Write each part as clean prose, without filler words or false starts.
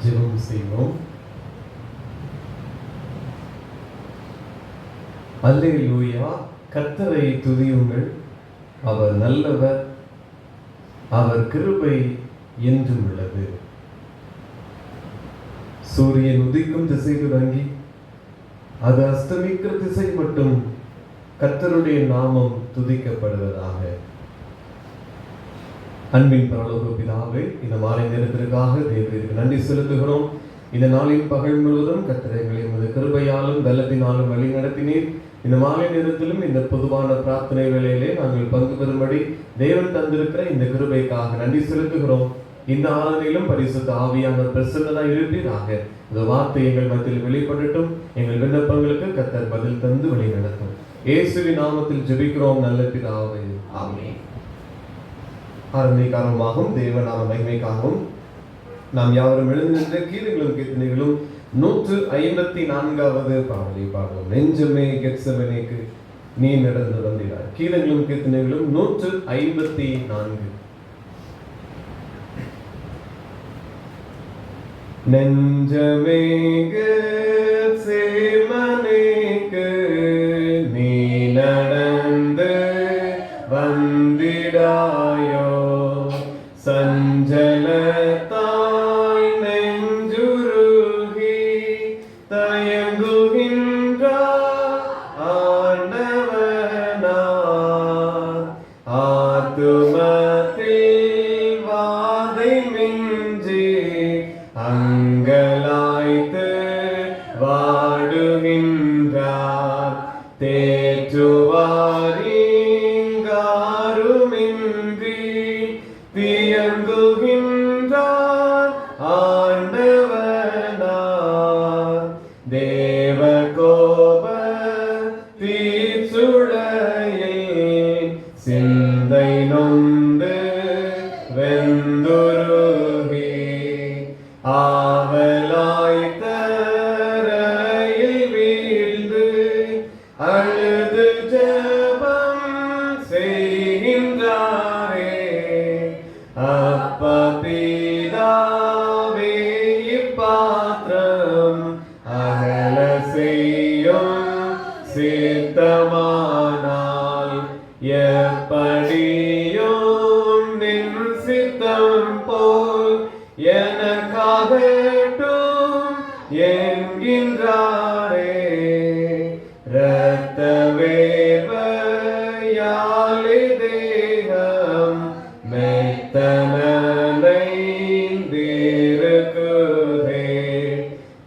ஜெபம் செய்வோம். அல்லேலூயா. கர்த்தரை துதியுங்கள். அவர் நல்லவர், அவர் கிருபை என்றும் உள்ளது. சூரியன் உதிக்கும் திசை தொடங்கி அது அஸ்தமிக்கிற திசை மட்டும் கர்த்தருடைய நாமம் துதிக்கப்படுவதாக. அன்பின் பரலோக பிதாவே, இந்த மாலை நேரத்திற்காக தேவனுக்கு நன்றி செலுத்துகிறோம். இந்த நாளின் பகல் முழுவதும் கர்த்தரை உமது கிருபையாலும் பலத்தினாலும் வழி நடத்தினீர். இந்த மாலை நேரத்திலும் இந்த பொதுவான பிரார்த்தனை வேளையிலே நாங்கள் பங்கு பெறும்படி தேவன் தந்திருக்கிற இந்த கிருபைக்காக நன்றி செலுத்துகிறோம். இந்த ஆராதனையிலும் பரிசுத்த ஆவியானவர் பிரசன்னராய் இருப்பீராக. இந்த வார்த்தை எங்கள் மத்தியில் வெளிப்படட்டும். எங்கள் விண்ணப்பங்களுக்கு கர்த்தர் பதில் தந்து வழி நடத்தும். இயேசுவின் நாமத்தில் ஜெபிக்கிறோம் நல்ல பிதாவே, ஆமென். ஆரம்பிக்காரமாகவும் தேவநாம மகிமைக்காகவும் நாம் யாவரும் எழுந்து நின்ற கீதங்களும் கீர்த்தனைகளும் 154வது பாடலை பாடுவோம். நெஞ்சமே கெத்செமனேக்கு நீ நடந்து வந்தாய். கீதங்களும் கீர்த்தனைகளும் 154. நெஞ்சமே கெத்செமனேக்கு நீ நடந்து வந்திடாயோ, சஞ்சலத்தாய் நெஞ்சுருகி தயங்குகின்றார் ஆண்டவனார். ஆத்துமத்தில் வாதை மிஞ்சி அங்கலாய்த்து வாடுகின்றார். தேற்றுவாரிங்காருமின்றி தியங்குகின்றார் ஆண்டவனார். தேவ கோப தீச்சுளையில் சிந்தை நொந்து வெந்துருகி ஆவலாய் தரையில் வீழ்ந்து அழுது ஜெபம் செய்கின்றாரே. அப்பா பிதாவே, இப்பாத்திரம் அகல செய்யும் சித்தமானால் எப்படியும் நின் சித்தம் போல் எனக்காகட்டும் என்கின்றாரே. இரத்த வேர்வையாலே தேகம் மெத்தனைந்திருக்குதே.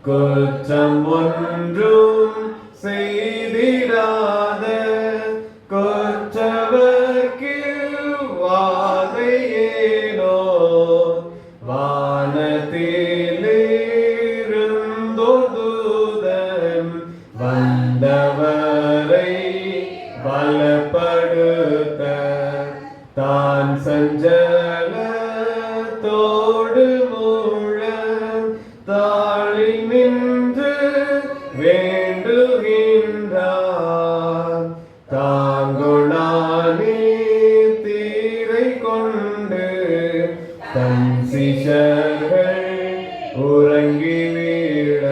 குற்றம் ஒன்றும் செய்திடாத குற்றவர்க்கு வாதையேனோ. வானத்திலிருந்தோதூதன் வந்தவரை பலப்படுத்த தான் சஞ்சலத்தோடு மூழ தாழில் நின்று வேண்டுகின்றார். தாங்குணானே தீரை கொண்டு தன் சிஷர்கள் உறங்கி வீழ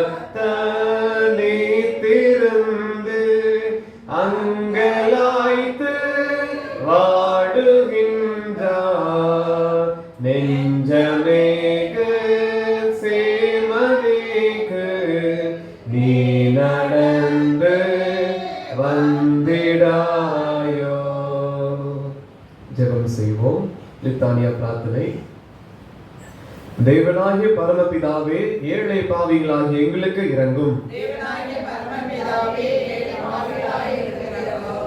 ஆங்கவத்தனே திருந்து அங்கலாய்த்து வாடுகின்றார். நெஞ்சமே கெத்செமனேக்கு நீ நடந்து வந்திடாயோ. ஜெபம் செய்வோம். லித்தானியா பிரார்த்தனை. தேவனாகிய பரமபிதாவே, ஏழை பாவிகளாகிய எங்களுக்கு இரங்கும்.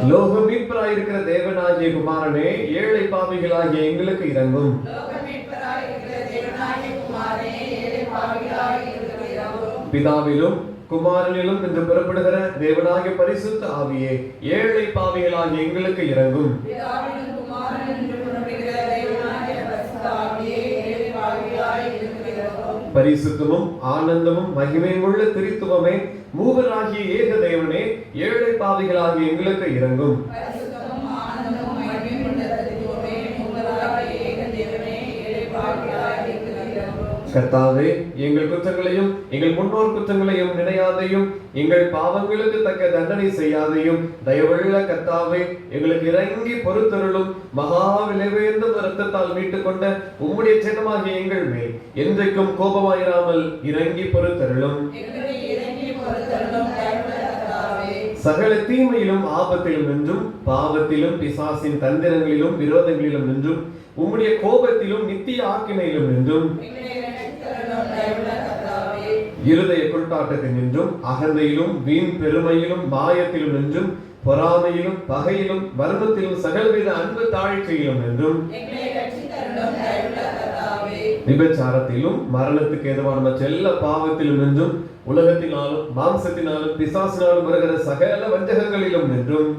லோக மீட்பராயிருக்கிற தேவனாகிய குமாரனே, ஏழை பாவிகளாகிய எங்களுக்கு இரங்கும். பிதாவிலும் குமாரனிலும் என்று புறப்படுகிற தேவனாகிய பரிசுத்த ஆவியே, ஏழை பாவிகளாகிய எங்களுக்கு இரங்கும். பரிசுத்தமும் ஆனந்தமும் மகிமையும் உள்ள திரித்துவமே, மூவராகிய ஏக தேவனே, ஏழை பாவிகளாகிய எங்களுக்கு இரங்கும். பரிசுத்தமும் ஆனந்தமும் மகிமையும் உள்ள திரித்துவமே, மூவராகிய ஏக தேவனே, ஏழை பாவிகளாகிய கர்த்தாவே, எங்கள் குற்றங்களையும் எங்கள் முன்னோர் குற்றங்களையும் நினையாதையும் எங்கள் பாவங்களுக்கு தக்க தண்டனை செய்யாதையும் தயவுள்ள கர்த்தாவே, எங்களுக்கு இறங்கி பொறுத்தருளும். மகா விலைவேந்த இரத்தத்தால் மீட்டுக் கொண்ட உம்முடைய சின்னமாகிய எங்கள் மேல் என்றைக்கும் கோபமாயிராமல் இறங்கி பொறுத்தருளும். சகல தீமையிலும் ஆபத்திலும் நின்றும் பாவத்திலும் பிசாசின் தந்திரங்களிலும் விரோதங்களிலும் நின்றும் உம்முடைய கோபத்திலும் நித்திய ஆக்கினையிலும் நின்றும் இருதய குருட்டாட்டத்தில் நின்றும் அகந்தையிலும் வீண் பெருமையிலும் மாயத்திலும் நின்றும் பொறாமையிலும் பகையிலும் வர்மத்திலும் சகலவித அன்பு தாழ்ச்சியிலும் நின்றும் விபச்சாரத்திலும் மரணத்துக்கு ஏதுவான மற்ற எல்லா பாவத்திலும் நின்றும் உலகத்தினாலும் மாம்சத்தினாலும் பிசாசினாலும் வருகிற சகல வஞ்சகங்களிலும் நின்றும்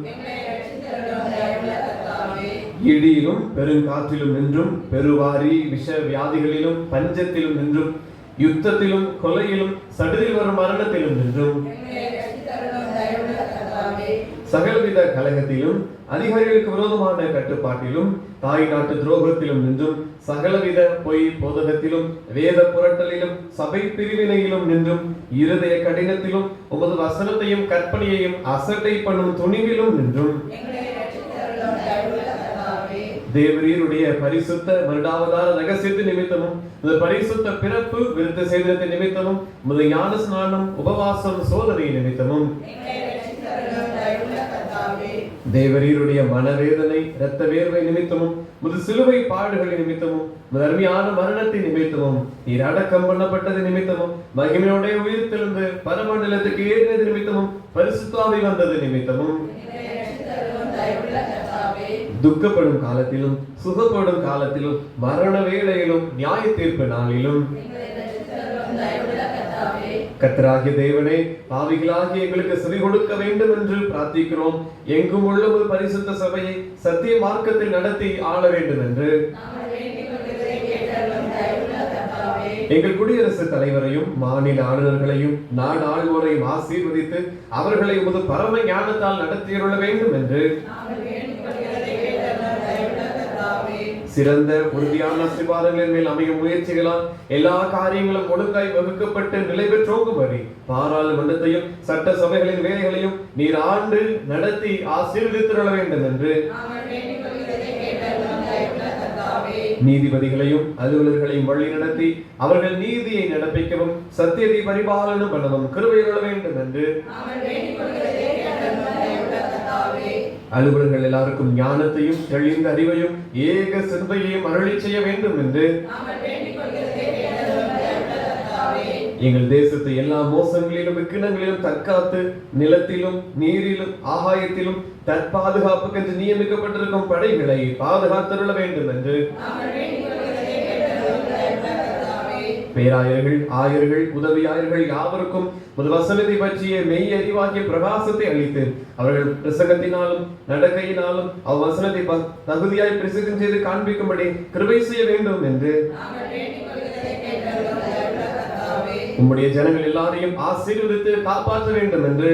இடியிலும் பெருங்காற்றிலும் நின்றும் பெருவாரி விஷ வியாதிகளிலும் பஞ்சத்திலும் நின்றும் யுத்தத்திலும் கொலையிலும் சடுதில் வரும் மரணத்திலும் நின்றும் சகலவித கலகத்திலும் அதிகாரிகளுக்கு விரோதமான கட்டுப்பாட்டிலும் தாய் நாட்டு துரோகத்திலும் நின்றும் சகலவித பொய் போதகத்திலும் வேத புரட்டலிலும் சபை பிரிவினையிலும் நின்றும் இருதய கடினத்திலும் உமது வசனத்தையும் கற்பனையையும் அசட்டை பண்ணும் துணிவிலும் நின்றும் தேவரீருடைய பரிசுத்த வருடாவதார ரகசியத்து நிமித்தமும் இந்த பரிசுத்த பிறப்பு விருத்த சேதனத்தின் நிமித்தமும் முத ஞான ஸ்நானம் உபவாசம் சோதனை நிமித்தமும் தேவரீருடைய மனவேதனை இரத்த வேர்வை நிமித்தமும் முது சிலுவை பாடுகளின் நிமித்தமும் அருமையான மரணத்தின் நிமித்தமும் நீர் அடக்கம் பண்ணப்பட்டது நிமித்தமும் மகிமையோட உயிர் தெழுந்து பரமண்டலத்துக்கு ஏறினது நிமித்தமும் பரிசுத்தாவி வந்தது நிமித்தமும் துக்கப்படும் காலத்திலும் சுகப்படும் காலத்திலும் மரண வேளையிலும் நியாய தீர்ப்பு நாளிலும் கர்த்தராகிய தேவனே, பாவிகளாகிய எங்களுக்கு செவி கொடுக்க வேண்டும் என்று பிரார்த்திக்கிறோம். எங்கும் உள்ள ஒரு பரிசுத்த சபையை சத்திய மார்க்கத்தில் நடத்தி ஆள வேண்டும் என்று எங்கள் குடியரசுத் தலைவரையும் மாநில ஆளுநர்களையும் நாடு ஆளுவோரையும் ஆசீர்வதித்து அவர்களை உமது பரம ஞானத்தால் நடத்தியுள்ள வேண்டும் என்று சிறந்த உறுதியான ஆசீர்வாதங்களின் மேல் அமையும் முயற்சிகளால் எல்லா காரியங்களும் ஒழுங்காய் வகுக்கப்பட்டு நிலை பெற்றோங்கும்படி பாராளுமன்றத்தையும் சட்ட சபைகளின் வேலைகளையும் நீர் ஆண்டு நடத்தி ஆசீர்வதித்துள்ள வேண்டும் என்று நீதிபதிகளையும் அலுவலர்களையும் வழி நடத்தி அவர்கள் நீதியை நடப்பிக்கவும் சத்தியத்தை பரிபாலனம் பண்ணவும் கிருபையுள்ள வேண்டும் என்று அலுவலர்கள் எல்லாருக்கும் ஞானத்தையும் தெளிந்த அறிவையும் ஏக சிந்தையையும் அருளி செய்ய வேண்டும் என்று எங்கள் தேசத்தை எல்லா மோசங்களிலும் விக்கினங்களிலும் தற்காத்து நிலத்திலும் நீரிலும் ஆகாயத்திலும் தற்பாதுகாப்புக்கு என்று நியமிக்கப்பட்டிருக்கும் படைகளை பாதுகாத்துள்ள வேண்டும் என்று பேராயர்கள் ஆயர்கள் உதவியாயர்கள் யாவருக்கும் ஒரு வசனத்தை பற்றிய மெய் அறிவாகிய பிரகாசத்தை அளித்து அவர்கள் பிரசங்கத்தினாலும் நடக்கையினாலும் அவ்வசனத்தை தகுதியாய் பிரசித்தம் செய்து காண்பிக்கும்படி கிருபை செய்ய வேண்டும் என்று உம்முடைய ஜனங்கள் எல்லாரையும் ஆசீர்வதித்து காப்பாற்ற வேண்டும் என்று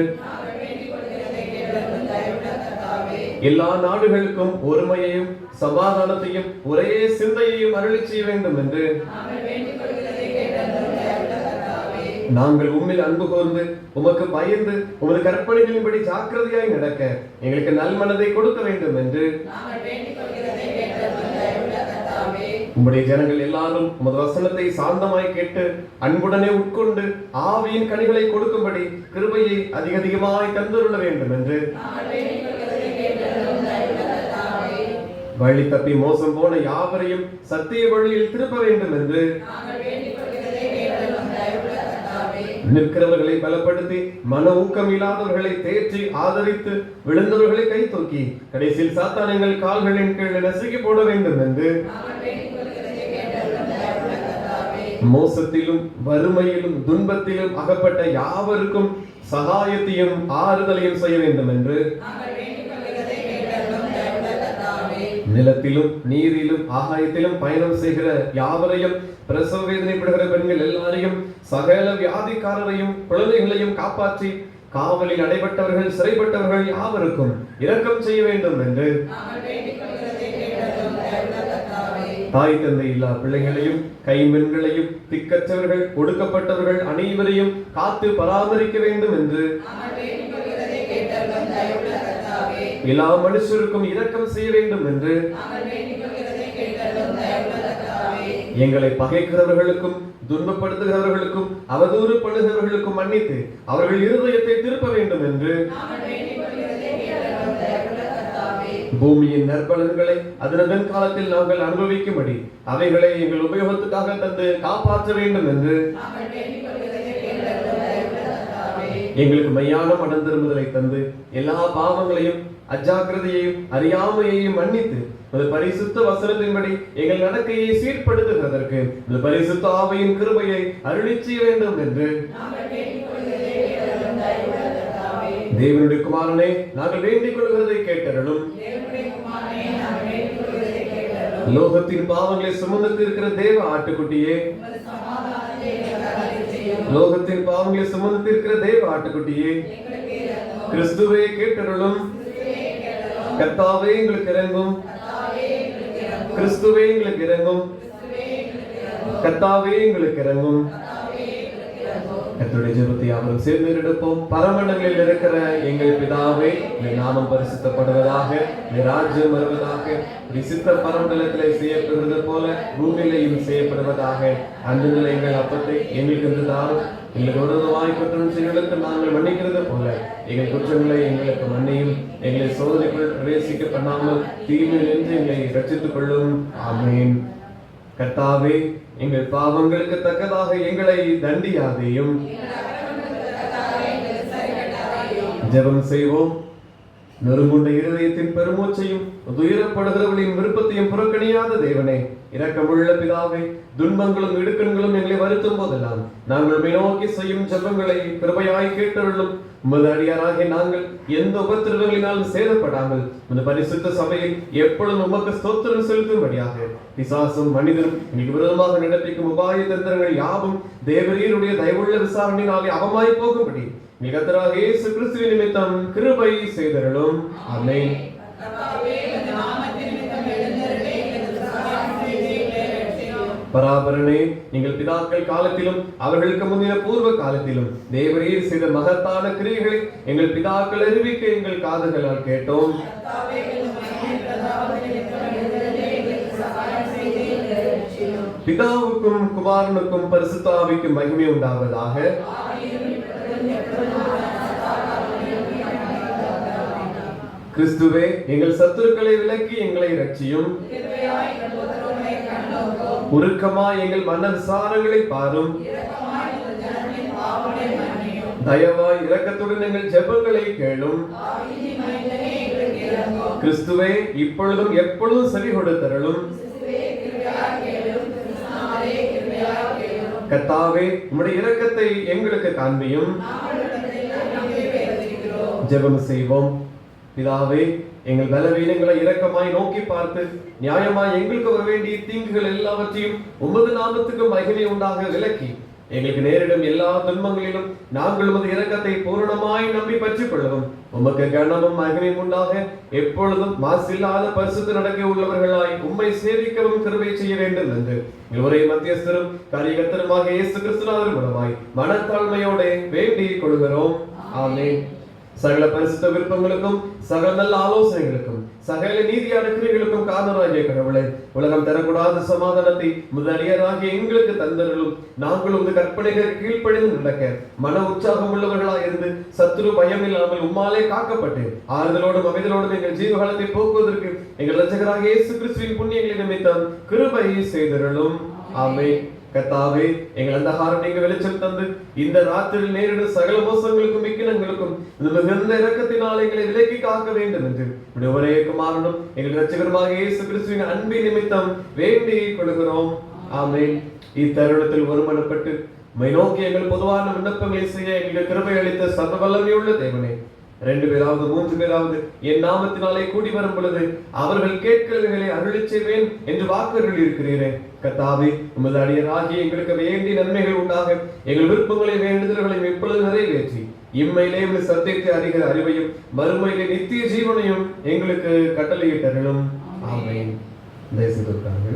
எல்லா நாடுகளுக்கும் ஒருமையையும் சமாதானத்தையும் ஒரே சிந்தையையும் அருளி செய்ய வேண்டும் என்று நாங்கள் உம்மில் அன்பு கூர்ந்து உமக்கு பயந்து உமது கற்பனைகளின்படி ஜாக்கிரதையாய் நடக்க எங்களுக்கு நல்மனதை கொடுக்க வேண்டும் என்று உம்முடைய ஜனங்கள் எல்லாரும் உமது வசனத்தை சாந்தமாய் கேட்டு அன்புடனே உட்கொண்டு ஆவியின் கனிகளை கொடுக்கும்படி கிருபையை அதிகமாய் தந்துள்ள வேண்டும் என்று வழி தப்பி மோசம் போன யாவரையும் சத்திய வழியில் திருப்ப வேண்டும் என்று நிற்கிறவர்களை பலப்படுத்தி மன ஊக்கம் இல்லாதவர்களை தேற்றி ஆதரித்து விழுந்தவர்களை கை தூக்கி கடைசியில் சாத்தானங்கள் கால்களின் கீழ் நசுக்கி போட வேண்டும் என்று மோசத்திலும் வறுமையிலும் துன்பத்திலும் அகப்பட்ட யாவருக்கும் சகாயத்தையும் ஆறுதலையும் செய்ய வேண்டும் என்று நிலத்திலும் நீரிலும் ஆகாயத்திலும் பயணம் செய்கிற யாவரையும் பிரசவ வேதனைப்படுகிற பெண்கள் எல்லாரையும் சகல வியாதிக்காரரையும் குழந்தைகளையும் காப்பாற்றி காவலில் அடைபட்டவர்கள் சிறைப்பட்டவர்கள் யாவருக்கும் இரக்கம் செய்ய வேண்டும் என்று தாய் தந்தை இல்லா பிள்ளைகளையும் கைம்பெண்களையும் திக்கற்றவர்கள் ஒடுக்கப்பட்டவர்கள் அனைவரையும் காத்து பராமரிக்க வேண்டும் என்று எல்லா மனுஷருக்கும் இரக்கம் செய்ய வேண்டும் என்று எங்களை பகைக்கிறவர்களுக்கும் துன்பப்படுத்துகிறவர்களுக்கும் அவதூறு பண்ணுகிறவர்களுக்கும் மன்னித்து அவர்கள் இருதயத்தை திருப்ப வேண்டும் என்று பூமியின் நற்பலன்களை அதனதன் காலத்தில் நாங்கள் அனுபவிக்கும்படி அவைகளை எங்கள் உபயோகத்துக்காக தந்து காப்பாற்ற வேண்டும் என்று எங்களுக்கு மெய்யான மனம் திரும்புதலை தந்து எல்லா பாவங்களையும் அஜாக்கிரதையையும் அறியாமையையும் மன்னித்து பரிசுத்த வசனத்தின்படி எங்கள் நடக்கையை சீர்படுத்துவதற்கு பரிசுத்த ஆவியின் கிருபையை அருளி செய்ய வேண்டும் என்று தேவனுடைய குமாரனை நாங்கள் வேண்டிக் கொள்கிறதை கேட்டருளும். லோகத்தின் பாவங்களை சுமந்து இருக்கிற தேவ ஆட்டுக்குட்டியே, லோகத்தின் பாவங்களை சுமந்து இருக்கிற தேவ ஆட்டுக்குட்டியே, கிறிஸ்துவே கேட்டருளும். கர்த்தாவே எங்களுக்கு இறங்கும். கிறிஸ்துவே எங்களுக்கு இறங்கும். கர்த்தாவே எங்களுக்கு இறங்கும். கர்த்தருடைய ஜெபத்தை யாவரும் சேர்ந்து எடுப்போம். பரமண்டங்களில் இருக்கிற எங்கள் பிதாவே, உம்முடைய நாமம் பரிசுத்தப்படுவதாக, உம்முடைய ராஜ்யம் வருவதாக, சித்த பரமண்டலத்திலே செய்யப்படுவது போல பூமியிலேயும் செய்யப்படுவதாக. அன்று எங்கள் அப்பத்தை எங்களுக்கு தாரும். எங்களுக்கு விரோதமாய் குற்றம் செய்வதற்கு நாங்கள் மன்னிக்கிறது போல எங்கள் குற்றங்களை எங்களுக்கு மன்னியும். எங்களை சோதனைக்குள் பிரவேசிக்க பண்ணாமல் தீமையில் நின்று எங்களை ரட்சித்துக் கொள்ளும். ஆமென். கர்த்தாவே, எங்கள் பாவங்களுக்கு தக்கதாக எங்களை தண்டியாதேயும். ஜெபம் செய்வோம். நொறுங்குண்ட இருதயத்தின் பெருமூச்சையும் துயரப்படுகிறவர்களின் விருப்பத்தையும் புறக்கணியாத தேவனே, இரக்கமுள்ள பிதாவே, துன்பங்களும் இடுக்கண்களும் எங்களை வருத்தும் போதெல்லாம் நாங்கள் நோக்கி செய்யும் ஜெபங்களை கிருபையாய் கேட்டருளும். உமது அடியாராகிய நாங்கள் எந்த உபத்திரவங்களினாலும் சேதப்படாமல் இந்த பரிசுத்த சபையில் எப்பொழுதும் உமக்கு ஸ்தோத்திரம் செலுத்தும்படியாக பிசாசும் மனிதரும் எங்களுக்கு விரோதமாக நடப்பிக்கும் உபாய தந்திரங்கள் யாவும் தேவரீருடைய தயவுள்ள விசாரணையினாலே அவமாய் போகும்படி கர்த்தராகிய இயேசு கிறிஸ்துவின் நிமித்தம் கிருபை செய்தருளும். ஆமென். பராபரனே, எங்கள் பிதாக்கள் காலத்திலும் அவர்களுக்கு முந்தின பூர்வ காலத்திலும் தேவரீர் செய்த மகத்தான கிரியைகளை எங்கள் பிதாக்கள் அறிவிக்க எங்கள் காதுகளால் கேட்டோம். பிதாவுக்கும் குமாரனுக்கும் பரிசுத்த ஆவிக்கும் மகிமை உண்டாவதாக. கிறிஸ்துவே, எங்கள் சத்துருக்களை விலக்கி எங்களை ரட்சியும். உருக்கமாய் எங்கள் மன விசாரங்களை பாரும். தயவாய் இரக்கத்துடன் எங்கள் ஜெபங்களை கேளும். கிறிஸ்துவே, இப்பொழுதும் எப்பொழுதும் செவி கொடுத்தருளும். கர்த்தாவே, உம்முடைய இரக்கத்தை எங்களுக்கு காண்பியும். ஜெபம் செய்வோம். பிதாவே, எங்கள் பலவீனங்களை இரக்கமாய் நோக்கி பார்த்து நியாயமாய் எங்களுக்கு வர வேண்டிய தீங்குகள் எல்லாவற்றையும் உமது நாமத்துக்கு மகிமை உண்டாக விலக்கி எங்களுக்கு நேரிடும் எல்லா துன்பங்களிலும் நாங்கள் உமது இரக்கத்தை பூரணமாய் நம்பி பற்றிக் கொள்ளவும் உமக்கு கனமும் மகிமையும் உண்டாக எப்பொழுதும் மாசில்லாத பரிசுத்த நடக்க உள்ளவர்களாய் உம்மை சேவிக்கவும் கிருபை செய்ய வேண்டும் என்று ஒரே மத்தியஸ்தரும் காரியகர்த்தருமாக இயேசு கிறிஸ்துவின் மூலமாய் மனத்தாழ்மையோட வேண்டிக் கொள்கிறோம். ஆமென். சகல பரிசுத்த விருப்பங்களுக்கும் சகல நல்ல ஆலோசனைகளுக்கும் சகல நீதியான கிரியைகளுக்கும் காரணராகிய கடவுளை, உலகம் தரக்கூடாத சமாதானத்தை முதலியராகிய எங்களுக்கு தந்தருளும். நாங்கள் உமது கற்பனைகள் கீழ்ப்படிந்து நடக்க மன உற்சாகம் உள்ளவர்களாக இருந்து சத்துரு பயம் இல்லாமல் உம்மாலே காக்கப்பட்டு ஆறுதலோடும் அமைதலோடும் எங்கள் ஜீவகாலத்தை போக்குவதற்கு எங்கள் இரட்சகராகிய இயேசு கிறிஸ்துவின் புண்ணியங்களை நிமித்தம் கிருபை செய்தருளும். ஆமென். கர்த்தாவே, எங்கள் அந்தகாரம் நீங்க வெளிச்சம் தந்து இந்த ராத்திரியில் நேரிடும் சகல மோசங்களுக்கும் விக்கினங்களுக்கும் மிகுந்த இரக்கத்தினால் எங்களை விலக்கி காக்க வேண்டும் என்று ஒரே குமாரனும் எங்கள் இரட்சகருமாக இயேசு கிறிஸ்துவின் அன்பின் நிமித்தம் வேண்டிக் கொள்கிறோம். ஆமென். இத்தருணத்தில் ஒருமனப்பட்டு உம்மை நோக்கி எங்கள் பொதுவான விண்ணப்பங்களை செய்ய எங்களுக்கு கிருபை அளித்த சர்வ வல்லமையுள்ள தேவனே, 2 பேராவது 3 பேராவது என் நாமத்தினாலே கூடி வரும் பொழுது அவர்கள் கேட்கிறவைகளை அருளிச் செய்வேன் என்று வாக்குறுதி இருக்கிறீரே. கர்த்தாவே, உமது அடியராகிய எங்களுக்கு வேண்டிய நன்மைகள் உண்டாக எங்கள் விருப்பங்களை வேண்டுதல்களையும் இப்பொழுது நிறைவேற்றி இம்மையிலே சத்தியத்தை அறிகிற அறிவையும் மறுமையிலே நித்திய ஜீவனையும் எங்களுக்கு கட்டளையிட்டருளும். ஆமென். தேசத்திற்காக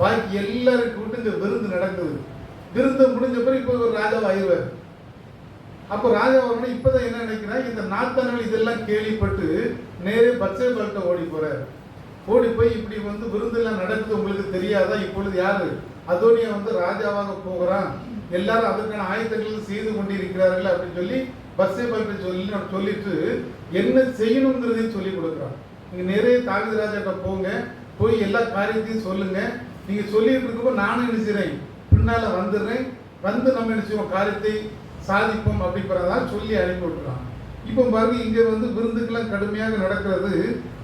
பாக்கி எல்லாரும் கூட்டு இங்க விருந்து நடக்குது. விருந்து முடிஞ்ச பிறகு இப்போ ஒரு ராஜாவா ஆயிடுவார். அப்போ ராஜா வரணும். இப்பதான் என்ன நினைக்கிறேன், இந்த நாத்தான்கள் இதெல்லாம் கேள்விப்பட்டு நேரே பத்சேபாள்கிட்ட ஓடி போறாரு. ஓடி போய் இப்படி வந்து விருந்தெல்லாம் நடக்குது, உங்களுக்கு தெரியாதா? இப்பொழுது யாரு அதோனியா வந்து ராஜாவாக போகிறான், எல்லாரும் அதுக்கான ஆயத்தங்கள் செய்து கொண்டிருக்கிறார்கள் அப்படின்னு சொல்லி பத்சேபாள்கிட்ட சொல்லிட்டு என்ன செய்யணுங்கிறதையும் சொல்லி கொடுக்குறான். நீங்க நிறைய தாவீது ராஜாட்ட போங்க, போய் எல்லா காரியத்தையும் சொல்லுங்க. நீங்க சொல்லிட்டு இருக்கப்போ நானும் என்ன செய்றேன், பின்னால வந்துடுறேன், வந்து நம்ம என்ன செய்வோம், காரியத்தை சாதிப்போம் அப்படிங்கிறதான் சொல்லி அனுப்பி விட்டுறான். இப்போ பாருங்க, இங்க வந்து விருந்துக்கெல்லாம் கடுமையாக நடக்கிறது.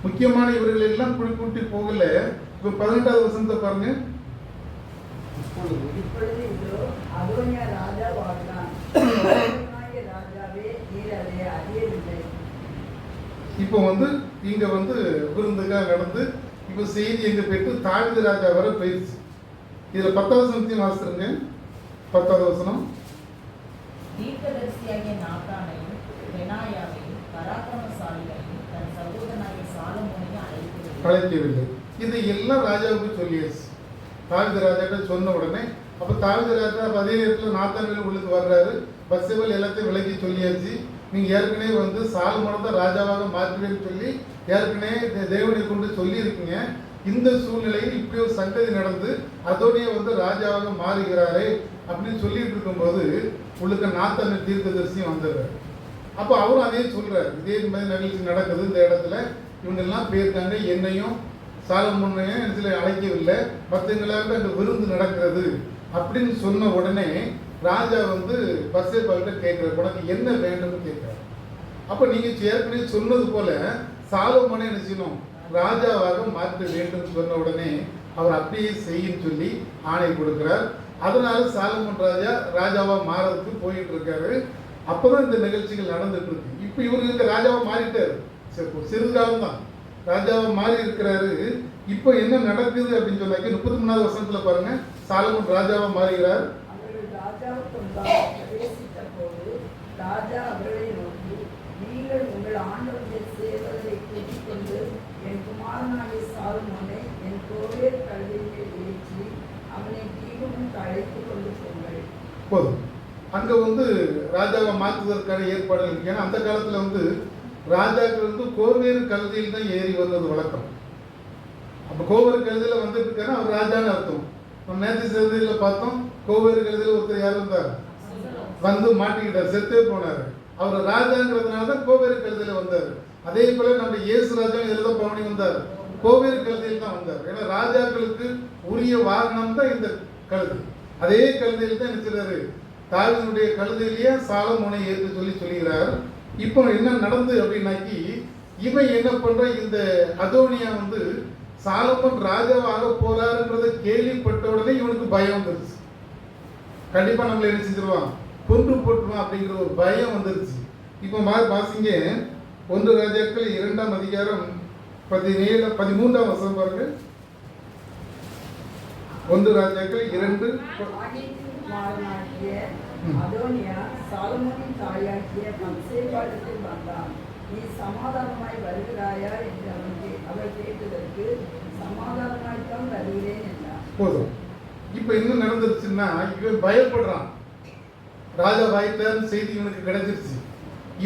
முக்கியமான இவர்கள் எல்லாம் கூட்டி போகல. இப்போ 18வது வசனத்தை பாருங்க. இப்பொழுது இதோ அதோனியா ராஜா வாழ்ந்தான். ராஜாவே நீர் அதை அறியவில்லை. இப்போ வந்து இங்க வந்து விருந்துக்காக நடந்து இப்போ செய்தி எங்க போயிட்டு தாவீது ராஜா வரை போயிடுச்சு. இதுல 10வது வசனத்தையும் வாசிருங்க. 10வது வசனம். தீர்க்கதரிசியாகிய நாத்தானையும் பெனாயாவையும் பராக்கிரமசாலிகளையும் தன் சகோதரனாகிய சாலமோனையும் அழைக்கவில்லை. இதை எல்லாம் ராஜாவுக்கு சொல்லியாச்சு. தாவீது ராஜாட்ட சொன்ன உடனே அப்ப தாவீது ராஜா அதே நேரத்தில் நாத்தான்வேல் உள்ளுக்கு வர்றாரு. பத்சேபாள் எல்லாத்தையும் விலக்கி சொல்லியாச்சு. நீங்க ஏற்கனவே வந்து சாலமோனை தான் ராஜாவாக மாற்றுவேன்னு சொல்லி ஏற்கனவே தேவனை கொண்டு சொல்லி இருக்கீங்க. இந்த சூழ்நிலையில் இப்படி ஒரு சங்கதி நடந்து அதோடய வந்து ராஜாவாக மாறுகிறாரே அப்படின்னு சொல்லிட்டு இருக்கும்போது உள்ளுக்கு நாத்தான் தீர்க்கதரிசியும் வந்துடுறாரு. அப்போ அவரும் அதே சொல்றாரு, இதே மாதிரி நிகழ்ச்சி நடக்குது இந்த இடத்துல, இவங்க எல்லாம் போயிருக்காங்க, என்னையும் சாலமோனையும் சில அழைக்கவில்லை, மற்றவங்களாக அந்த விருந்து நடக்கிறது அப்படின்னு சொன்ன உடனே ராஜா வந்து பத்சேபாள்கிட்ட கேட்கிறார், உனக்கு என்ன வேண்டும்னு கேட்கிறார். அப்போ நீங்க ஏற்கனவே சொன்னது போல சாலமோனை என்ன செய்யணும், ராஜாவாக மாற்ற வேண்டும் சொன்ன உடனே அவர் அப்படியே செய்யும் சொல்லி ஆணை கொடுக்கிறார். அதனால சாலமோன் ராஜாவா மாறதுக்கு போயிட்டு இருக்காரு. அப்பதான் இந்த நிகழ்ச்சிகள் நடந்துட்டு இருக்கு. இப்ப இவரு இந்த ராஜாவா மாறிட்டாரு, சிறிது காலம் தான் ராஜாவா மாறி இருக்கிறாரு. இப்போ என்ன நடக்குது அப்படின்னு சொன்னாக்க 33வது வசனத்துல பாருங்க, சாலமோன் ராஜாவா மாறுகிறார். அவர்கள் ராஜாவுக்கு பிரவேசித்த போது ராஜா அவர்களை நோக்கி, நீங்கள் உங்கள் ஆண்டவருடைய சேவகரை கூட்டிக் கொண்டு என் குமாரனாகிய சாலமோனை என் கோவேர் கழுதையை ஏற்றி அவனை தீபமும் அழைத்து கொண்டு போங்கள். போதும். அங்க வந்து ராஜாவை மாற்றுவதற்கான ஏற்பாடுகள் இருக்கு. ஏன்னா அந்த காலத்துல வந்து ராஜாக்கள் வந்து கோவேறு கழுதையில் தான் ஏறி வந்தது வழக்கம். அப்ப கோவேறு கழுதையில வந்துட்டு இருக்காரு, அவர் ராஜான்னு அர்த்தம். நம்ம நேற்று செய்தியில பார்த்தோம், கோவேறு கழுதையில ஒருத்தர் யார் இருந்தார், வந்து மாட்டிக்கிட்டார், செத்தே போனாரு. அவர் ராஜாங்கிறதுனால தான் கோவேறு கழுதையில வந்தார். அதே போல நம்ம இயேசு ராஜா இதுல தான் பவனி வந்தார், கோவேறு கழுதையில் தான் வந்தார். ஏன்னா ராஜாக்களுக்கு உரிய வாகனம் தான் இந்த கழுதை. அதே கழுதையில் தான் நினைச்சாரு, தாவீதுடைய கழுதையிலேயே சாலமோனை ஏற்று சொல்லுகிறார். இப்போ என்ன நடந்து அப்படின்னாக்கி, இவன் என்ன பண்ற, இந்த அதோனியா வந்து சாலமோன் ராஜாவாக போறாருன்றதை கேள்விப்பட்ட உடனே இவனுக்கு பயம் வந்துருச்சு. கண்டிப்பா நம்மள என்ன செஞ்சிருவான், கொன்று போட்டுருவான் அப்படிங்கிற ஒரு பயம் வந்துருச்சு. இப்போ வாசிங்க 1 ராஜாக்கள் 2ஆம் அதிகாரம் 13ஆம் வசனம் பாருங்க. 1 ராஜாக்கள் 2. குமாரனாகிய அதோனியா சாலமோனின் தாயாகிய பத்சேபாளுக்கு வந்தான். நீ சமாதானமாய் வருகிறாயா என்று அவர் கேட்டதற்கு, சமாதானமாய்த்தான் வருகிறேன் என்றார். போதும். இப்ப என்ன நடந்துருச்சுன்னா, இவன் பயப்படுறான், ராஜா வாய்த்தாருன்னு செய்தி இவனுக்கு கிடைச்சிருச்சு.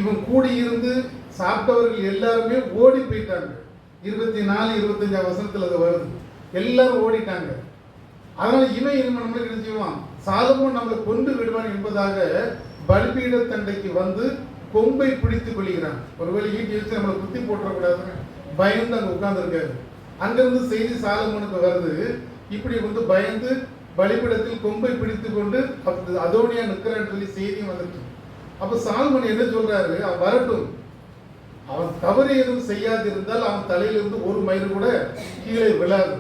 இவன் கூடியிருந்து சாப்பிட்டவர்கள் எல்லாருமே ஓடி போயிட்டாங்க. 24, 25 வசனத்துல அது வருது, எல்லாரும் ஓடிட்டாங்க. அதனால இவன் நம்மளுக்கு என்ன செய்வான், சாலமோன் நம்மளை கொண்டு விடுவான் என்பதாக பலிபீட தண்டைக்கு வந்து கொம்பை பிடித்துக் கொள்கிறான். ஒருவேளை ஈட்டி வச்சு நம்மளை குத்தி போட்டுறக்கூடாதுன்னு பயந்து அங்க உட்கார்ந்துருக்காரு. அங்கிருந்து செய்தி சாலமோனுக்கு வருது, இப்படி வந்து பயந்து பலிபீடத்தில் கொம்பை பிடித்து கொண்டு அதோனியா நிற்கிறான்னு சொல்லி செய்தியும் வந்துட்டு. அப்ப சாலமோன் என்ன சொல்றாரு, அவன் வரட்டும், அவன் தவறு எதுவும் செய்யாதிருந்தால் அவன் தலையிலிருந்து ஒரு மயிர் கூட கீழே விழாது.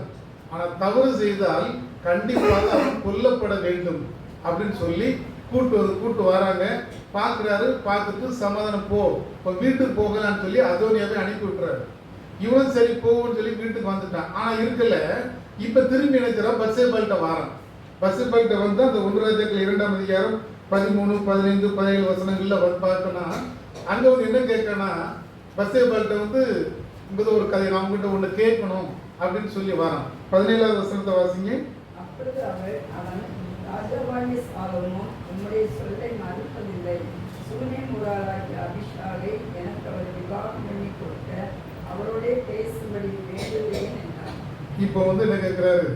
ஆனால் தவறு செய்தால் கண்டிப்பாக அவன் கொல்லப்பட வேண்டும் அப்படின்னு சொல்லி கூட்டு வராங்க. பார்க்குறாரு, பார்த்துட்டு சமாதானம் போ, இப்போ வீட்டுக்கு போகலான்னு சொல்லி அதோனியாவே அனுப்பி விட்டுறாரு. இவனும் சரி போகும்னு சொல்லி வீட்டுக்கு வந்துட்டான். ஆனால் இருக்கல, இப்போ திரும்பி நினைக்கிறான், பத்சேபாள்கிட்ட வாரான். பத்சேபாள்கிட்ட வந்து அந்த 1 ராஜாக்கள் 2ஆம் அதிகாரம் 13, 15, 17 வசனங்கள்ல வந்து பார்க்கணும். அங்க வந்து என்ன கேட்கனா, பத்சேபாள்கிட்ட வந்து என்பது ஒரு கதை. நாம் கிட்ட ஒன்று கேட்கணும் அப்படின்னு சொல்லி வரான். 17வது வசனத்தை வாசிங்க. அப்பொழுது அவன் ராஜாவாகிய சாலமோன் உம்முடைய சொல்லை மறுப்பதில்லை. சூனேமுராளாகிய அபிஷாகை எனக்கு அவர் விவாகம் பண்ணி கொடுக்க அவரோடே பேசும்படி வேண்டுகிறேன் என்றார். இப்போ என்ன கேட்கிறாரு?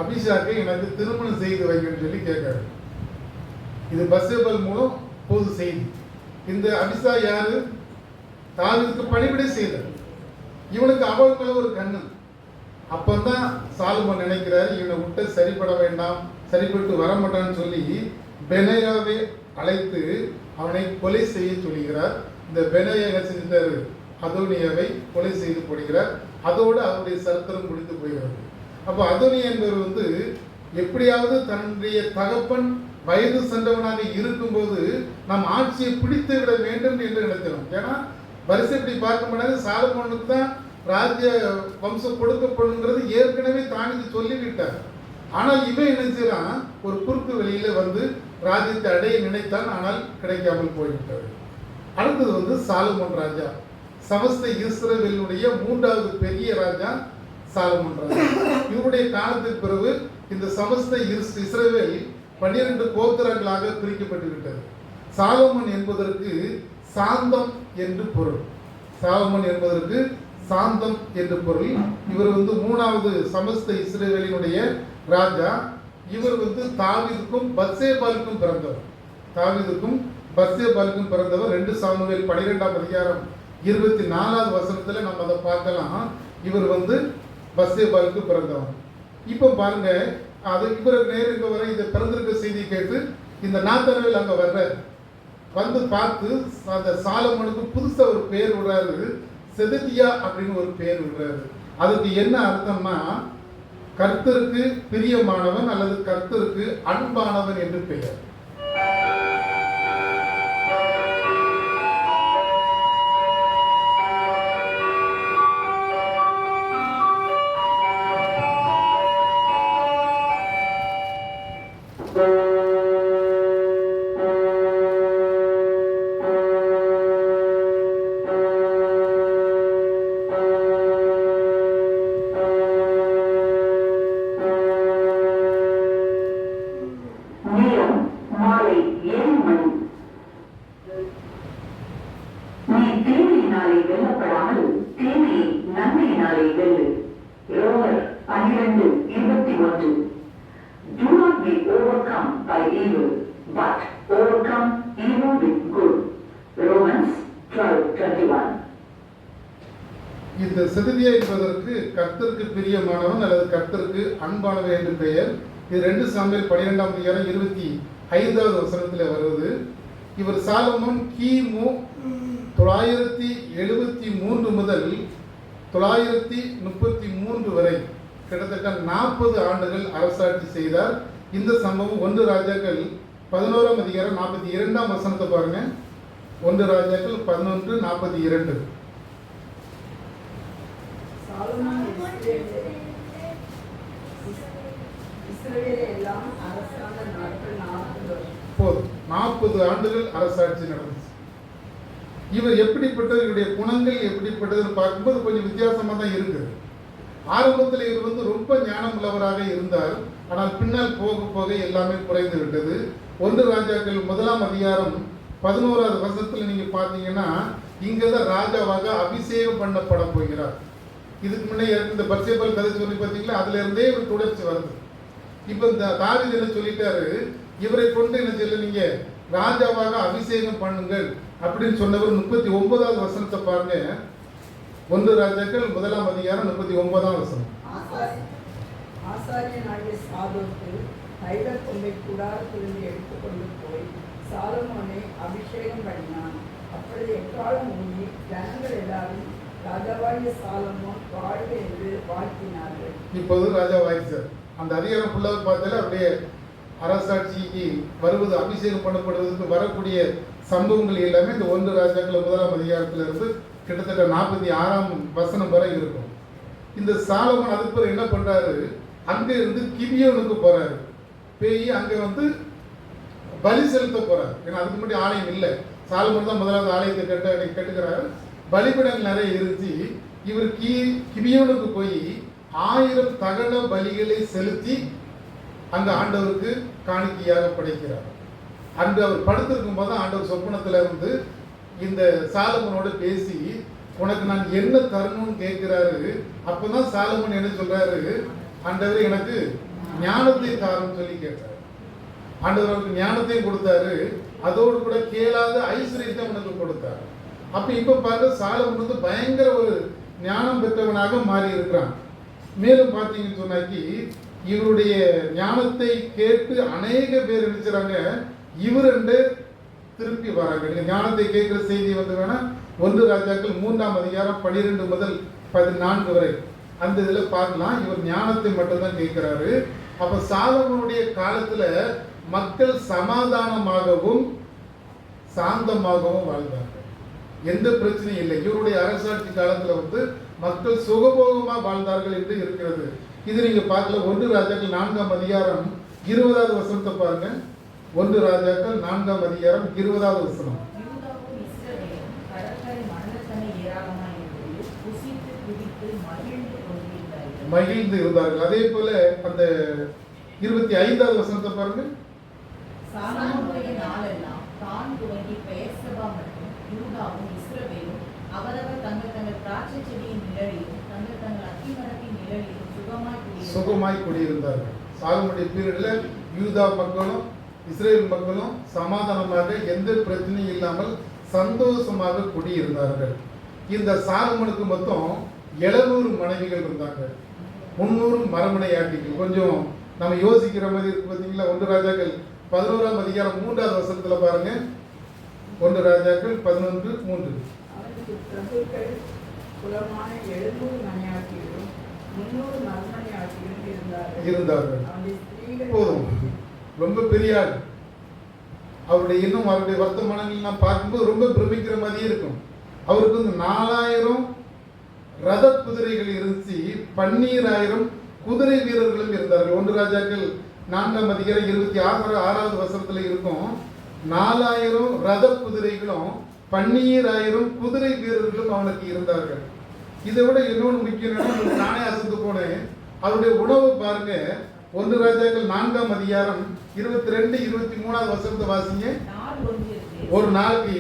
அபிஷாக்கை எனக்கு திருமணம் செய்து வைங்கன்னு சொல்லி கேட்கிறாரு. இது பத்சேபாள் மூலம் பொது செய்தி. இந்த அபிஷா யாரு? தாவீதுக்கு பணிவிடை செய்தார். இவனுக்கு அவள் மேல ஒரு கண்ணு. அப்பந்தான் சாலமோன் நினைக்கிறாரு, இவனை விட்டு சரிப்பட வேண்டாம், சரிப்பட்டு வரமாட்டான்னு சொல்லி பெனாயாவை அழைத்து அவனை கொலை செய்ய சொல்லுகிறார். இந்த பெனாயா என்ன செஞ்சிட்டாரு? அதோனியாவை கொலை செய்து போடுகிறார். அதோடு அவருடைய சரித்திரம் முடித்து போகிறது. அப்போ அதோனியா என்பவர் எப்படியாவது தன்னுடைய தகப்பன் வயது சென்றவனாக இருக்கும்போது நம் ஆட்சியை பிடித்து விட வேண்டும் என்று நினைக்கிறோம். ஏன்னா வரிசைப்படி பார்க்க முடியாது. சாலமோனுக்கு தான் ராஜ்ய வம்சம் கொடுக்கப்படுங்கிறது ஏற்கனவே தானிது சொல்லிவிட்டார். ஆனால் இவன் என்ன செய்யறான்? ஒரு குறுக்கு வெளியில ராஜ்யத்தை அடைய நினைத்தான். ஆனால் கிடைக்காமல் போய்விட்டார். அடுத்தது சாலமோன் ராஜா. சமஸ்த இஸ்ரவேலுடைய 3வது பெரிய ராஜா சாலமோன் ராஜா. இவருடைய காலத்துக்கு பிறகு இந்த சமஸ்த இஸ்ரவேல் 12 கோத்திரங்களாக பிரிக்கப்பட்டு விட்டது. சாலமோன் என்பதற்கு சாந்தம் என்று பொருள். சாலமோன் என்பதற்கு சாந்தம் என்று பொருள். இவர் 3வது சமஸ்த இஸ்ரவேலினுடைய ராஜா. இவர் தாவீதுக்கும் பத்சேபாளுக்கும் பிறந்தவர். தாவீதுக்கும் பத்சேபாளுக்கும் பிறந்தவர். 2 சாமுவேல் 12ஆம் அதிகாரம் 24வது வசனத்துல நம்ம அதை பார்க்கலாம். இவர் பத்சேபாளுக்கு பிறந்தவர். இப்போ பாருங்க, அது இவருக்கு நேரம் இங்க வர இந்த பிறந்திருக்க செய்தி கேட்டு இந்த நாத்தனவேல் அங்க வர்றாரு. பார்த்து அந்த சாலமோனுக்கு புதுசா ஒரு பேர் விடுறாரு. செதக்கியா அப்படின்னு ஒரு பேர் விடுறாரு. அதுக்கு என்ன அர்த்தம்னா, கர்த்தருக்கு பிரியமானவன் அல்லது கர்த்தருக்கு அன்பானவன் என்று பெயர். இந்த செதக்கியா என்பதற்கு கர்த்தருக்கு பிரியமானவன் அல்லது கர்த்தருக்கு அன்பானவன் என்று பெயர். இது 2 சாமுவேல் 12ஆம் அதிகாரம் 25வது வசனத்தில் வருவது. இவர் சாலமோன் கிமு 973 முதல் 933 வரை கிட்டத்தட்ட 40 ஆண்டுகள் அரசாட்சி செய்தார். இந்த சம்பவம் 1 ராஜாக்கள் 11ஆம் அதிகாரம் 42ஆம் வசனத்தை பாருங்க. 1 ராஜாக்கள் 11:42. சாலமோன் இஸ்ரவேலை எல்லாம் அரசாண்ட நாட்கள் 40 வருஷம். 40 ஆண்டுகள் அரசாட்சி நடந்துச்சு. இவர் எப்படிப்பட்டது, இவருடைய குணங்கள் எப்படிப்பட்டதுன்னு பார்க்கும்போது கொஞ்சம் வித்தியாசமா தான் இருக்குது. ஆரம்பத்தில் இவர் ரொம்ப ஞானம் உள்ளவராக இருந்தார். ஆனால் பின்னால் போக போக எல்லாமே குறைந்து விட்டது. 1 ராஜாக்கள் 1ஆம் அதிகாரம் 11வது வசனத்தில் நீங்க பார்த்தீங்கன்னா, இங்கதான் ராஜாவாக அபிஷேகம் பண்ணப்பட போகிறார். இதுக்கு முன்னே இந்த பத்சேபாள் கதை சொல்லி பார்த்தீங்களா, அதுல இருந்தே இவர் தொடர்ச்சி வருது. இப்ப இந்த தாவீது என்ன சொல்லிட்டாரு, இவரை கொண்டு என்ன செய்யல, நீங்க ராஜாவாக அபிஷேகம் பண்ணுங்கள் அப்படின்னு சொன்னவர் 39வது வசனத்தை பாருங்க. 1 ராஜாக்கள் 1ஆம் அதிகாரம் 39ஆம் வசனம். ஆசாரியனாகிய சாதோக்கு தைலக் கொம்பை கூடாரத்திலிருந்து எடுத்துக்கொண்டு போய் சாலமோனை அபிஷேகம் பண்ணினான். அப்பொழுது எக்காலம் ஊதி ஜனங்கள் எல்லாரும் ராஜாவாகிய சாலமோன் வாழ்க என்று வாழ்த்தினார்கள். இப்போது ராஜாவாயிச்சார். அந்த அதிகாரம் ஃபுல்லாக பார்த்தாலே அப்படியே அரசாட்சிக்கு வருவது, அபிஷேகம் பண்ணப்படுவதற்கு வரக்கூடிய சம்பவங்கள் எல்லாமே இந்த 1 ராஜாக்கள் 1ஆம் அதிகாரத்துல இருந்து கிட்டத்தட்ட 46ஆம் வசனம் வரை இருக்கும். இந்த சாலமோன் அதுக்கு பிறகு என்ன பண்றாரு, அங்க இருந்து கிபியோனுக்கு போறாரு. போய் அங்க பலி செலுத்த போறாரு. ஏன்னா அதுக்கு முன்னாடி ஆலயம் இல்லை. சாலமோன் தான் முதலாவது ஆலயத்தை கட்டுகிறாரு. பலிபீடங்கள் நிறைய இருந்துச்சு. இவர் கிபியோனுக்கு போய் 1000 தகன பலிகளை செலுத்தி அங்க ஆண்டவருக்கு காணிக்கையாக படைக்கிறார். அன்று அவர் படுத்திருக்கும் போது ஆண்டவர் சொப்பனத்துல இருந்து இந்த சாலமோனோட பேசி உனக்கு நான் என்ன தரணும்னு கேட்கிறாரு. அப்பதான் சாலமோன் என்ன சொல்றாரு, ஆண்டவர் எனக்கு ஞானத்தை தாருன்னு சொல்லி கேட்டார். ஆண்டவர் அவருக்கு ஞானத்தையும் கொடுத்தாரு, அதோடு கூட கேளாத ஐஸ்வர்யத்தை அவனுக்கு கொடுத்தாரு. அப்ப இப்ப பார்க்க சாலமோன் வந்து பயங்கர ஒரு ஞானம் பெற்றவனாக மாறி இருக்கிறான். மேலும் பார்த்தீங்கன்னு சொன்னாக்கி இவருடைய ஞானத்தை கேட்டு அநேக பேர் நினைச்சாங்க இவருண்டு திருப்பி வராங்க. நீங்க ஞானத்தை கேட்கிற செய்தி வந்து வேணா 1 ராஜாக்கள் 3ஆம் அதிகாரம் 12 முதல் 14 வரை அந்த இதுல பார்க்கலாம். இவர் ஞானத்தை மட்டும்தான் கேட்கிறாரு. அப்ப சாலமோனுடைய காலத்துல மக்கள் சமாதானமாகவும் சாந்தமாகவும் வாழ்ந்தாங்க. எந்த பிரச்சனையும் இல்லை. இவருடைய அரசாட்சி காலத்துல வந்து மக்கள் சுகபோகமா வாழ்ந்தார்கள் என்று இருக்கிறது. இது நீங்க பார்க்கல. 1 ராஜாக்கள் 4ஆம் அதிகாரம் 20வது வசனத்தை பாருங்க. 1 ராஜாக்கள் 4ஆம் அதிகாரம் 20வது வசனம். யூதாவும் இஸ்ரவேலும் கடற்கரை மணலத்தனை ஏராளமாய் இருந்தது, புசித்து குடித்து மகிழ்ந்து கொண்டிருந்தார்கள். மகிழ்ந்து இருந்தார்கள். அதே போல அந்த 25வது வசனத்தை பாருங்க. சாலமோனுடைய நாளெல்லாம் தான் துவங்கி பெயர்செபா மட்டும் யூதாவும் இஸ்ரவேலும் அவரவர் தங்கள் தங்கள் திராட்சை செடியின் நிழலிலும் தங்கள் தங்கள் அத்திமரத்தின் நிழலிலும் சுகமாய் குடியிருந்தார்கள். சாலமோனுடைய பீரியட்ல யூதா மக்களும் இஸ்ரேல் மக்களும் சமாதானமாக எந்த பிரச்சனையும் இல்லாமல் சந்தோஷமாக குடியிருந்தார்கள். இந்த சாலமோனுக்கு மொத்தம் 700 மனைவிகள் இருந்தாங்க, 300 மறுமனையாட்டிகள். கொஞ்சம் நம்ம யோசிக்கிற மாதிரி இருக்கு பார்த்தீங்களா. 1 ராஜாக்கள் 11ஆம் அதிகாரம் 3வது வசனத்துல பாருங்க. 1 ராஜாக்கள் 11:3. அவனுக்கு பிரபுக்கள் குலமான 700 மனையாட்டிகளும் 300 மறுமனையாட்டிகளும் இருந்தார்கள். அவனுடைய ஸ்திரீகள் போதும், ரொம்ப பெரிய ஆள். அவருடைய இன்னும் அவருடைய வர்த்தமானங்கள் நாம் பார்க்கும்போது ரொம்ப பிரமிக்கிற மாதிரி இருக்கும். அவருக்கு வந்து 4000 ரத குதிரைகள் இருந்துச்சு, 12000 குதிரை வீரர்களும் இருந்தார்கள். 1 ராஜாக்கள் 4ஆம் அதிகாரம் 26வது வசனத்துல இருக்கும். 4000 ரத குதிரைகளும் 12000 குதிரை வீரர்களும் அவனுக்கு இருந்தார்கள். இதை விட இன்னொன்று முக்கியம், நானே அசந்து போனேன். அவருடைய உணவு பாருங்க. 1 ராஜாக்கள் 4ஆம் அதிகாரம் 22, 23வது வசனத்தை வாசிங்க. ஒரு நாளைக்கு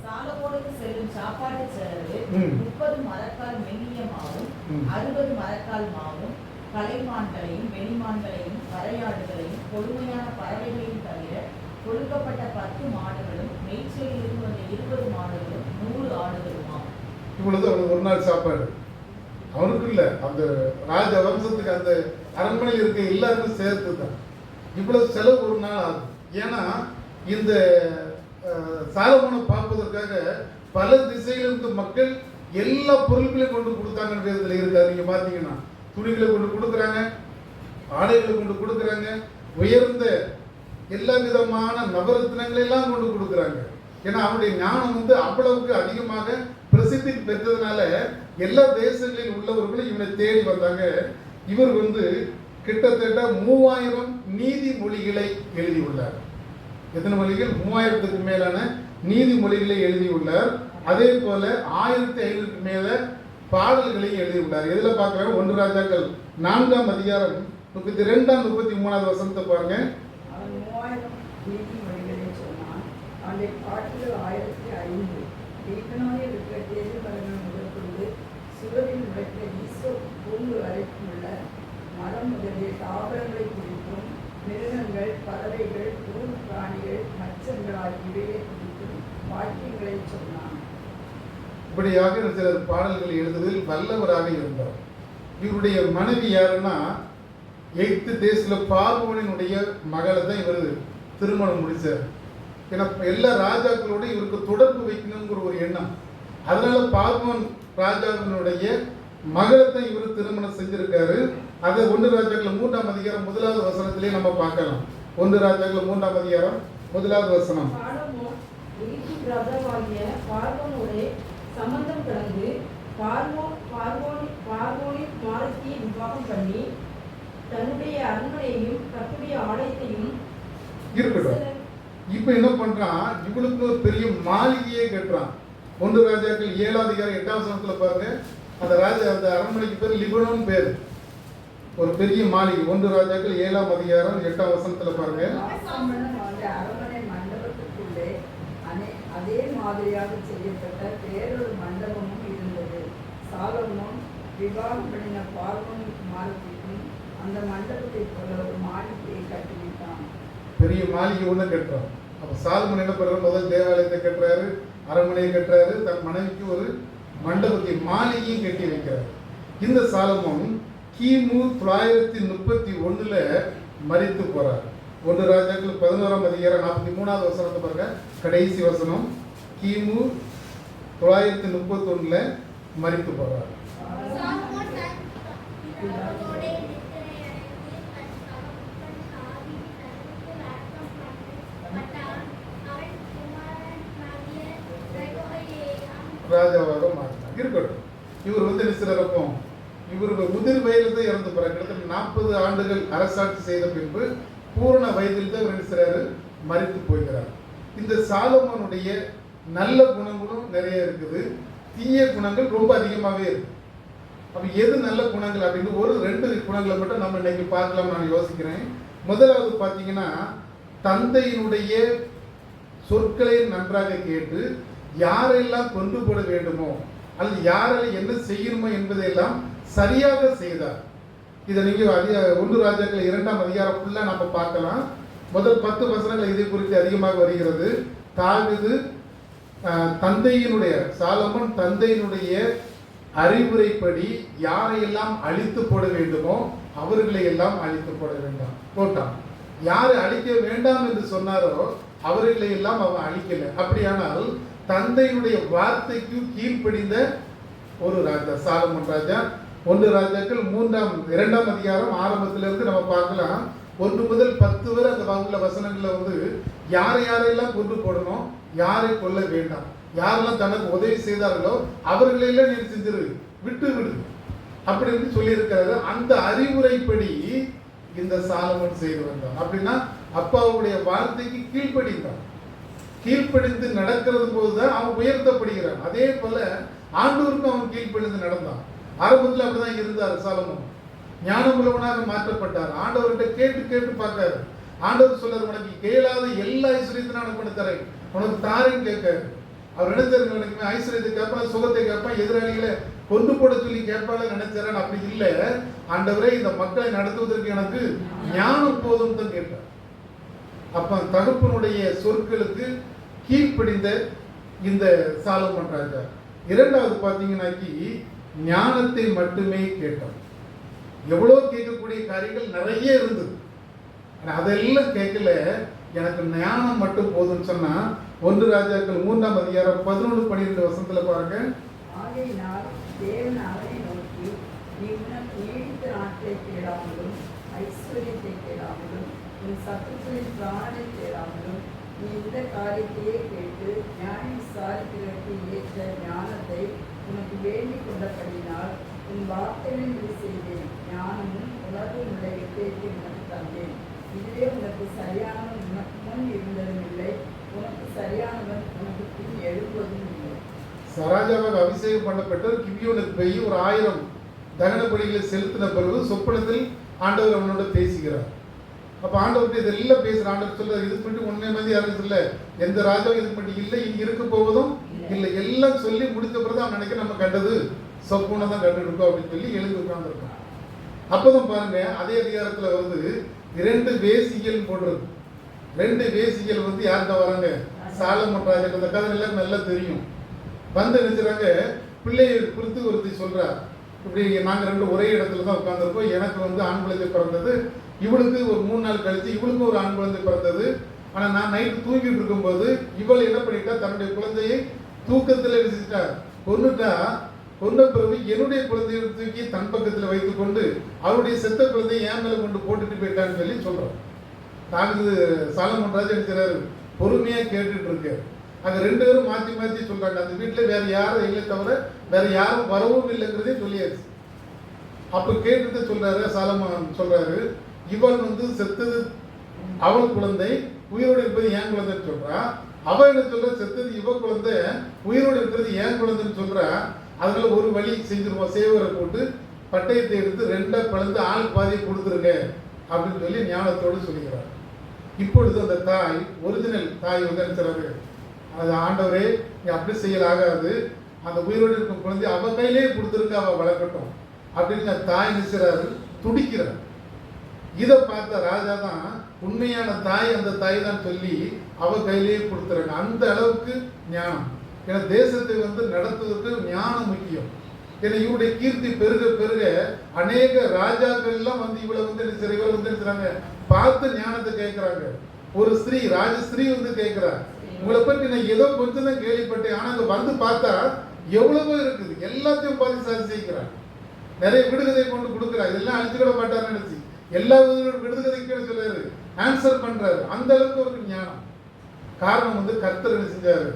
சாலமோனுக்கு செல்லும் சாப்பாட்டு செலவு 30 மரக்கால் மெல்லிய மாவும் 60 மரக்கால் மாவும் கலைமான்களையும் வெளிமான்களையும் வரையாடுகளையும் கொடுமையான பறவைகளையும் தவிர கொடுக்கப்பட்ட 10 மாடுகளும் மேய்ச்சலில் இருந்து வந்த 20 மாடுகளும் 100 ஆடுகளுமா. இவ்வளவு அவனுக்கு ஒரு நாள் சாப்பாடு. அவனுக்கு இல்ல, அந்த ராஜ வம்சத்துக்கு அந்த அரண்மனையில் இருக்க எல்லாருக்கும் சேர்த்து தான் இவ்வளவு செலவு ஒரு நாள் ஆகும். ஏன்னா இந்த சாலமோனை பார்ப்பதற்காக பல திசையிலிருந்து மக்கள் எல்லா பொருட்களையும் கொண்டு கொடுத்தாங்கன்றதுல இருக்காது. நீங்க பாத்தீங்கன்னா துணிகளை கொண்டு கொடுக்குறாங்க, ஆடைகளை கொண்டு கொடுக்குறாங்க, உயர்ந்த எல்லா விதமான நவரத்தினங்களை எல்லாம் கொண்டு கொடுக்குறாங்க. ஏன்னா அவனுடைய ஞானம் வந்து அவ்வளவுக்கு அதிகமாக பிரசித்தி பெற்றதுனால எல்லா தேசங்களில் உள்ளவர்களும் இவனை தேடி வந்தாங்க. இவர் வந்து கிட்டத்தட்ட 3000 நீதிமொழிகளை எழுதியுள்ளார். எத்தனை மொழிகள்? 3000க்கு மேலான நீதிமொழிகளை எழுதியுள்ளார். அதே போல 1500க்கு மேல பாடல்களை எழுதியுள்ளார். எதுல பார்க்கிறோம்? 1 ராஜாக்கள் 4ஆம் அதிகாரம் 32, 33வது வசனத்தை பாருங்க. அவன் 3000 நீதிமொழிகளை சொன்னான். அவனுடைய பாட்டுகள் 1500. தீர்க்கனோடு இருக்கிற தேர்தல் முதற்கொண்டு சுவரில் முளைத்த ஈசோ பூங்கு வரைக்கும் உள்ள மரம் முதலிய தாவரங்களை குறித்தும் மிருகங்கள், பறவைகள், ஊர் பிராணிகள், மச்சங்கள் ஆகியவையை குறித்தும் வாக்கியங்களை சொன்னான். இப்படியாக சிலர் பாடல்களை எழுதுவதில் வல்லவராக இருந்தார். இவருடைய மனைவி யாருன்னா எகிப்து தேசத்துல பார்வோனினுடைய மகளை தான் இவர் திருமணம் முடிச்சார். ஏன்னா எல்லா ராஜாக்களோட இவருக்கு தொடர்பு வைக்கணுங்கிற ஒரு எண்ணம். அதனால பார்வோன் ராஜாவினுடைய மகளை தான் இவர் திருமணம் செஞ்சிருக்காரு. அதை 1 ராஜாக்கள் 3ஆம் அதிகாரம் 1வது வசனத்திலே நம்ம பார்க்கலாம். 1 ராஜாக்கள் 3ஆம் அதிகாரம் 1வது வசனம். சம்பந்தம் கடந்து பார்வோனின் மாலத்தியை விவாகம் பண்ணி தன்னுடைய அரண்மனையையும் கர்த்தருடைய ஆலயத்தையும் இருக்கட்டும். இப்ப என்ன பண்றான்? இவளுக்கு ஒரு பெரிய மாளிகையே கட்டுறான். 1 ராஜாக்கள் 7ஆம் அதிகாரம் 8ஆம் வசனத்துல பாருங்க, அந்த அந்த அரண்மனைக்கு பேர் லிபனோன் பேர், ஒரு பெரிய மாளிகை. 1 ராஜாக்கள் 7ஆம் அதிகாரம் 8ஆம் வசனத்துல பாருங்க. அரண்மனை மண்டபத்துக்குள்ளே அதே மாதிரியாக செய்யப்பட்ட வேறொரு மண்டபமும் இருந்தது. சாலமோன் விவாகம் பண்ணின பார்வோன் குமாரத்திற்கும் அந்த மண்டபத்தை போல ஒரு மாளிகையை கட்டிவிட்டான். பெரிய மாளிகை ஒண்ணு கட்டுறான். அப்ப சாலமோன் என்ன பண்றாரு? முதல் தேவாலயத்தை கட்டுறாரு, அரண்மனையை கட்டுறாரு, தன் மனைவிக்கு ஒரு மண்டபத்தை மாளிகையும் கட்டி வைக்கிறார். இந்த சாலமோன் கிமு 931 மரித்து போறார். 1 ராஜாக்கள் 11ஆம் அதிகாரம் 43வது வசனத்தை பாருங்க, கடைசி வசனம். கிமு 931 மரித்து போறார். ராஜாவாக மாறினார். இருக்கட்டும், இவர் நினைச்சிருப்போம், இவருக்கு முதிர் வயதில் இறந்து போறார். கிட்டத்தட்ட 40 ஆண்டுகள் அரசாட்சி செய்த பின்பு பூரண வயதில் தான் இவர் நினைச்சாரு, மரித்து போகிறார். இந்த சாலமோனுடைய நல்ல குணங்களும் நிறைய இருக்குது, தீய குணங்கள் ரொம்ப அதிகமாகவே இருக்கு. அப்ப எது நல்ல குணங்கள் அப்படின்னு ஒரு 2 குணங்களை மட்டும் நம்ம இன்னைக்கு பார்க்கலாம் நான் யோசிக்கிறேன். முதலாவது பார்த்தீங்கன்னா, தந்தையினுடைய சொற்களை நன்றாக கேட்டு யாரெல்லாம் கொண்டு போட வேண்டுமோ அல்லது யாரெல்லாம் என்ன செய்யணுமோ என்பதையெல்லாம் சரியாக செய்தார். இதை நீங்க 1 ராஜாக்கள் 2ஆம் அதிகாரம் ஃபுல்லா நம்ம பார்க்கலாம். முதல் 10 வசனங்கள் இதை குறித்து அதிகமாக வருகிறது. தாவீது சாலமோன் தந்தையினுடைய அறிவுரைப்படி யாரையெல்லாம் அழித்து போட வேண்டுமோ அவர்களை எல்லாம் அழித்து போட்டான். யாரை அழிக்க வேண்டாம் என்று சொன்னாரோ அவர்களை எல்லாம் அவன் அழிக்கல. அப்படியானால் தந்தையினுடைய வார்த்தைக்கு கீழ்ப்படிந்த ஒரு ராஜா சாலமோன் ராஜா. 1 ராஜாக்கள் 2ஆம் அதிகாரம் ஆரம்பத்திலிருந்து நம்ம பார்க்கலாம். 1 முதல் 10 வரை அந்த உள்ள வசனங்கள்ல யாரையெல்லாம் கொண்டு போடணும், யாரை கொல்ல வேண்டாம், யாரெல்லாம் தனக்கு உதவி செய்தார்களோ அவர்களெல்லாம் நீ செஞ்சிரு, விட்டு விடு அப்படின்னு சொல்லி இருக்கிறாரு. அந்த அறிவுரைப்படி இந்த சாலமோன் செய்து வந்தான். அப்படின்னா அப்பாவுடைய வார்த்தைக்கு கீழ்ப்படிந்து நடக்கிறது போதுதான் அவன் உயர்த்தப்படுகிறான். அதே போல ஆண்டவருக்கும் அவன் கீழ்ப்படிந்து நடந்தான். ஆரம்பத்தில் அப்படிதான் இருந்தார் சாலமோன். ஞானமுள்ளவனாக மாற்றப்பட்டார். ஆண்டவர்கிட்ட கேட்டு பார்க்காரு. ஆண்டவர் சொல்றாரு, உனக்கு கேளாத எல்லா ஐஸ்வர்யத்தையும் நான் உனக்கு தரேன், உனக்கு தாரேன்னு கேட்காரு. அவர் நினைச்சாரு, எனக்கு ஐஸ்வர்யத்தை கேட்பான், சுகத்தை கேட்பான், எதிராளிகளை கொண்டு போட சொல்லி கேட்பால நினைச்சாரு. அப்படி இல்லை, ஆண்டவரே இந்த மக்களை நடத்துவதற்கு எனக்கு ஞானம் போதும் தான் கேட்டார். அப்ப தகப்பனுடைய சொற்களுக்கு கீழ்ப்படிந்த இந்த சாலமோன் ராஜா. 2வது பார்த்தீங்கன்னாக்கி ஞானத்தை மட்டுமே கேட்டான். எவ்வளோ கேட்கக்கூடிய காரியங்கள் நிறைய இருந்தது, அதெல்லாம் கேட்கல. எனக்கு ஞானம் மட்டும் போதும்னு சொன்னா 1 ராஜாக்கள் 3ஆம் அதிகாரம் 11-12 வசனத்துல பாருங்க. ஆகையினால் தேவன் அவனை நோக்கி, நீ உனக்கு நீடித்த நாட்களை தேடாமலும் ஐஸ்வர்யத்தை தேடாமலும் உன் சத்துக்களின் பிராணனை தேடாமலும் நீ இந்த காரியத்தையே கேட்டு ஞானம் விசாரிக்கிறதற்கு ஏற்ற ஞானத்தை உனக்கு வேண்டிக் கொண்டபடினால் உன் வார்த்தைகளை செய்தேன். ஞானமும் உலகம் உள்ள எட்டத்தை உனக்கு தந்தேன். இதுவே உனக்கு சரியானவன் உனக்கு முன் இருந்ததும் இல்லை, உனக்கு சரியானவன் உனக்கு பின் எழுதுவதும் இல்லை. சராஜாவாக அபிஷேகம் பண்ணப்பட்டவர் கிபியோனுக்கு போய் ஒரு 1000 தகன பலிகளை செலுத்தின பிறகு சொப்பனத்தில் ஆண்டவர் அவனோட பேசுகிறார். அப்ப ஆண்டவர்கிட்ட இதெல்லாம் பேசுற ஆண்டவர் சொல்றாரு, இது பண்ணி உண்மை மாதிரி யாரும் இல்லை, எந்த ராஜாவும் இது பண்ணி இல்லை, இனி இருக்க போவதும் இல்லை, எல்லாம் சொல்லி முடித்த பிறகு அவன் நினைக்க நம்ம கண்டது சொப்பனை தான் கண்டுருக்கோம் அப்படின்னு சொல்லி எழுந்து உட்கார்ந்துருக்கான். அப்பதான் பாருங்க, அதே அதிகாரத்துல 2 வேசிகள் போடுறது. 2 வேசிகள் யார்கிட்ட வராங்க? சாலமோன் ராஜா. அந்த கதை எல்லாம் நல்லா தெரியும். நினைச்சாங்க, பிள்ளையை குறித்து ஒருத்தி சொல்றார், இப்படி நாங்க 2 ஒரே இடத்துல தான் உட்கார்ந்துருக்கோம், எனக்கு ஆண் குழந்தை பிறந்தது, இவளுக்கு ஒரு 3 நாள் கழிச்சு இவளுக்கும் ஒரு ஆண் குழந்தை பிறந்தது. ஆனா நான் நைட்டு தூங்கிட்டு இருக்கும்போது இவள் என்ன பண்ணிட்டா, தன்னுடைய குழந்தையை தூக்கத்துல விசிட்டா, கொன்ன பிறகு என்னுடைய குழந்தையை தூக்கி தன் பக்கத்துல வைத்துக் கொண்டு அவருடைய செத்த குழந்தையை என் மேல கொண்டு போட்டுட்டு போயிட்டான்னு சொல்லி சொல்றான். தாவிது சாலமோன் ராஜா இருக்கிறாரு, பொறுமையா கேட்டுட்டு இருக்காரு. அங்க 2 பேரும் மாற்றி சொல்றாங்க, அந்த வீட்டுல வேற யாரும் இல்லை தவிர வேற யாரும் வரவும் இல்லைங்கிறதே சொல்லியாச்சு. அப்ப கேட்டுட்டு சொல்றாரு, சாலமோன் சொல்றாரு, இவள் செத்தது அவள் குழந்தை, உயிரோடு இருப்பது என் குழந்தைன்னு சொல்றா. அவ என்ன சொல்ற, செத்தது இவ குழந்தை, உயிரோடு இருக்கிறது ஏன் குழந்தைன்னு சொல்ற. அதுல ஒரு வழி செஞ்சிருவோம், சேவரை போட்டு பட்டயத்தை எடுத்து 2 பிளந்து ஆள் பாதியை கொடுத்துருங்க அப்படின்னு சொல்லி ஞானத்தோடு சொல்லுகிறார். இப்பொழுது அந்த தாய், ஒரிஜினல் தாய் வந்து நினைச்சாரு, அது ஆண்டவரே நீ அப்படி செய்யலாகாது, அந்த உயிரோடு இருக்கும் குழந்தை அவ கையிலே கொடுத்துருக்க, அவ வளர்க்கட்டும் அப்படின்னு தாய் நினைச்சாரு, துடிக்கிறார். இதை பார்த்த ராஜா தான் உண்மையான தாய் அந்த தாய் தான் சொல்லி அவ கையிலேயே கொடுத்துறாங்க. அந்த அளவுக்கு ஞானம். ஏன்னா தேசத்தை வந்து நடத்துவதற்கு ஞானம் முக்கியம். ஏன்னா இவருடைய கீர்த்தி பெருக பெருக அநேக ராஜாக்கள் எல்லாம் வந்து இவளை வந்து இவரை வந்து நினைச்சாங்க, பார்த்து ஞானத்தை கேட்கிறாங்க. ஒரு ஸ்திரீ, ராஜஸ்திரீ வந்து கேட்கிறார், உங்களை பற்றி நான் ஏதோ கொஞ்சம் தான் கேள்விப்பட்டேன், ஆனா அங்க வந்து பார்த்தா எவ்வளவோ இருக்குது, எல்லாத்தையும் பார்த்து சாதிச்சிக்கிறார். நிறைய விடுகதை கொண்டு கொடுக்குறாரு, இதெல்லாம் அழிச்சுக்கிட மாட்டாருன்னு நினைச்சு எல்லா விடுகதைக்கும் சொல்றாரு, ஆன்சர் பண்றாரு. அந்த அளவுக்கு அவருக்கு ஞானம். காரணம் வந்து கர்த்தர் என்ன செஞ்சாரு,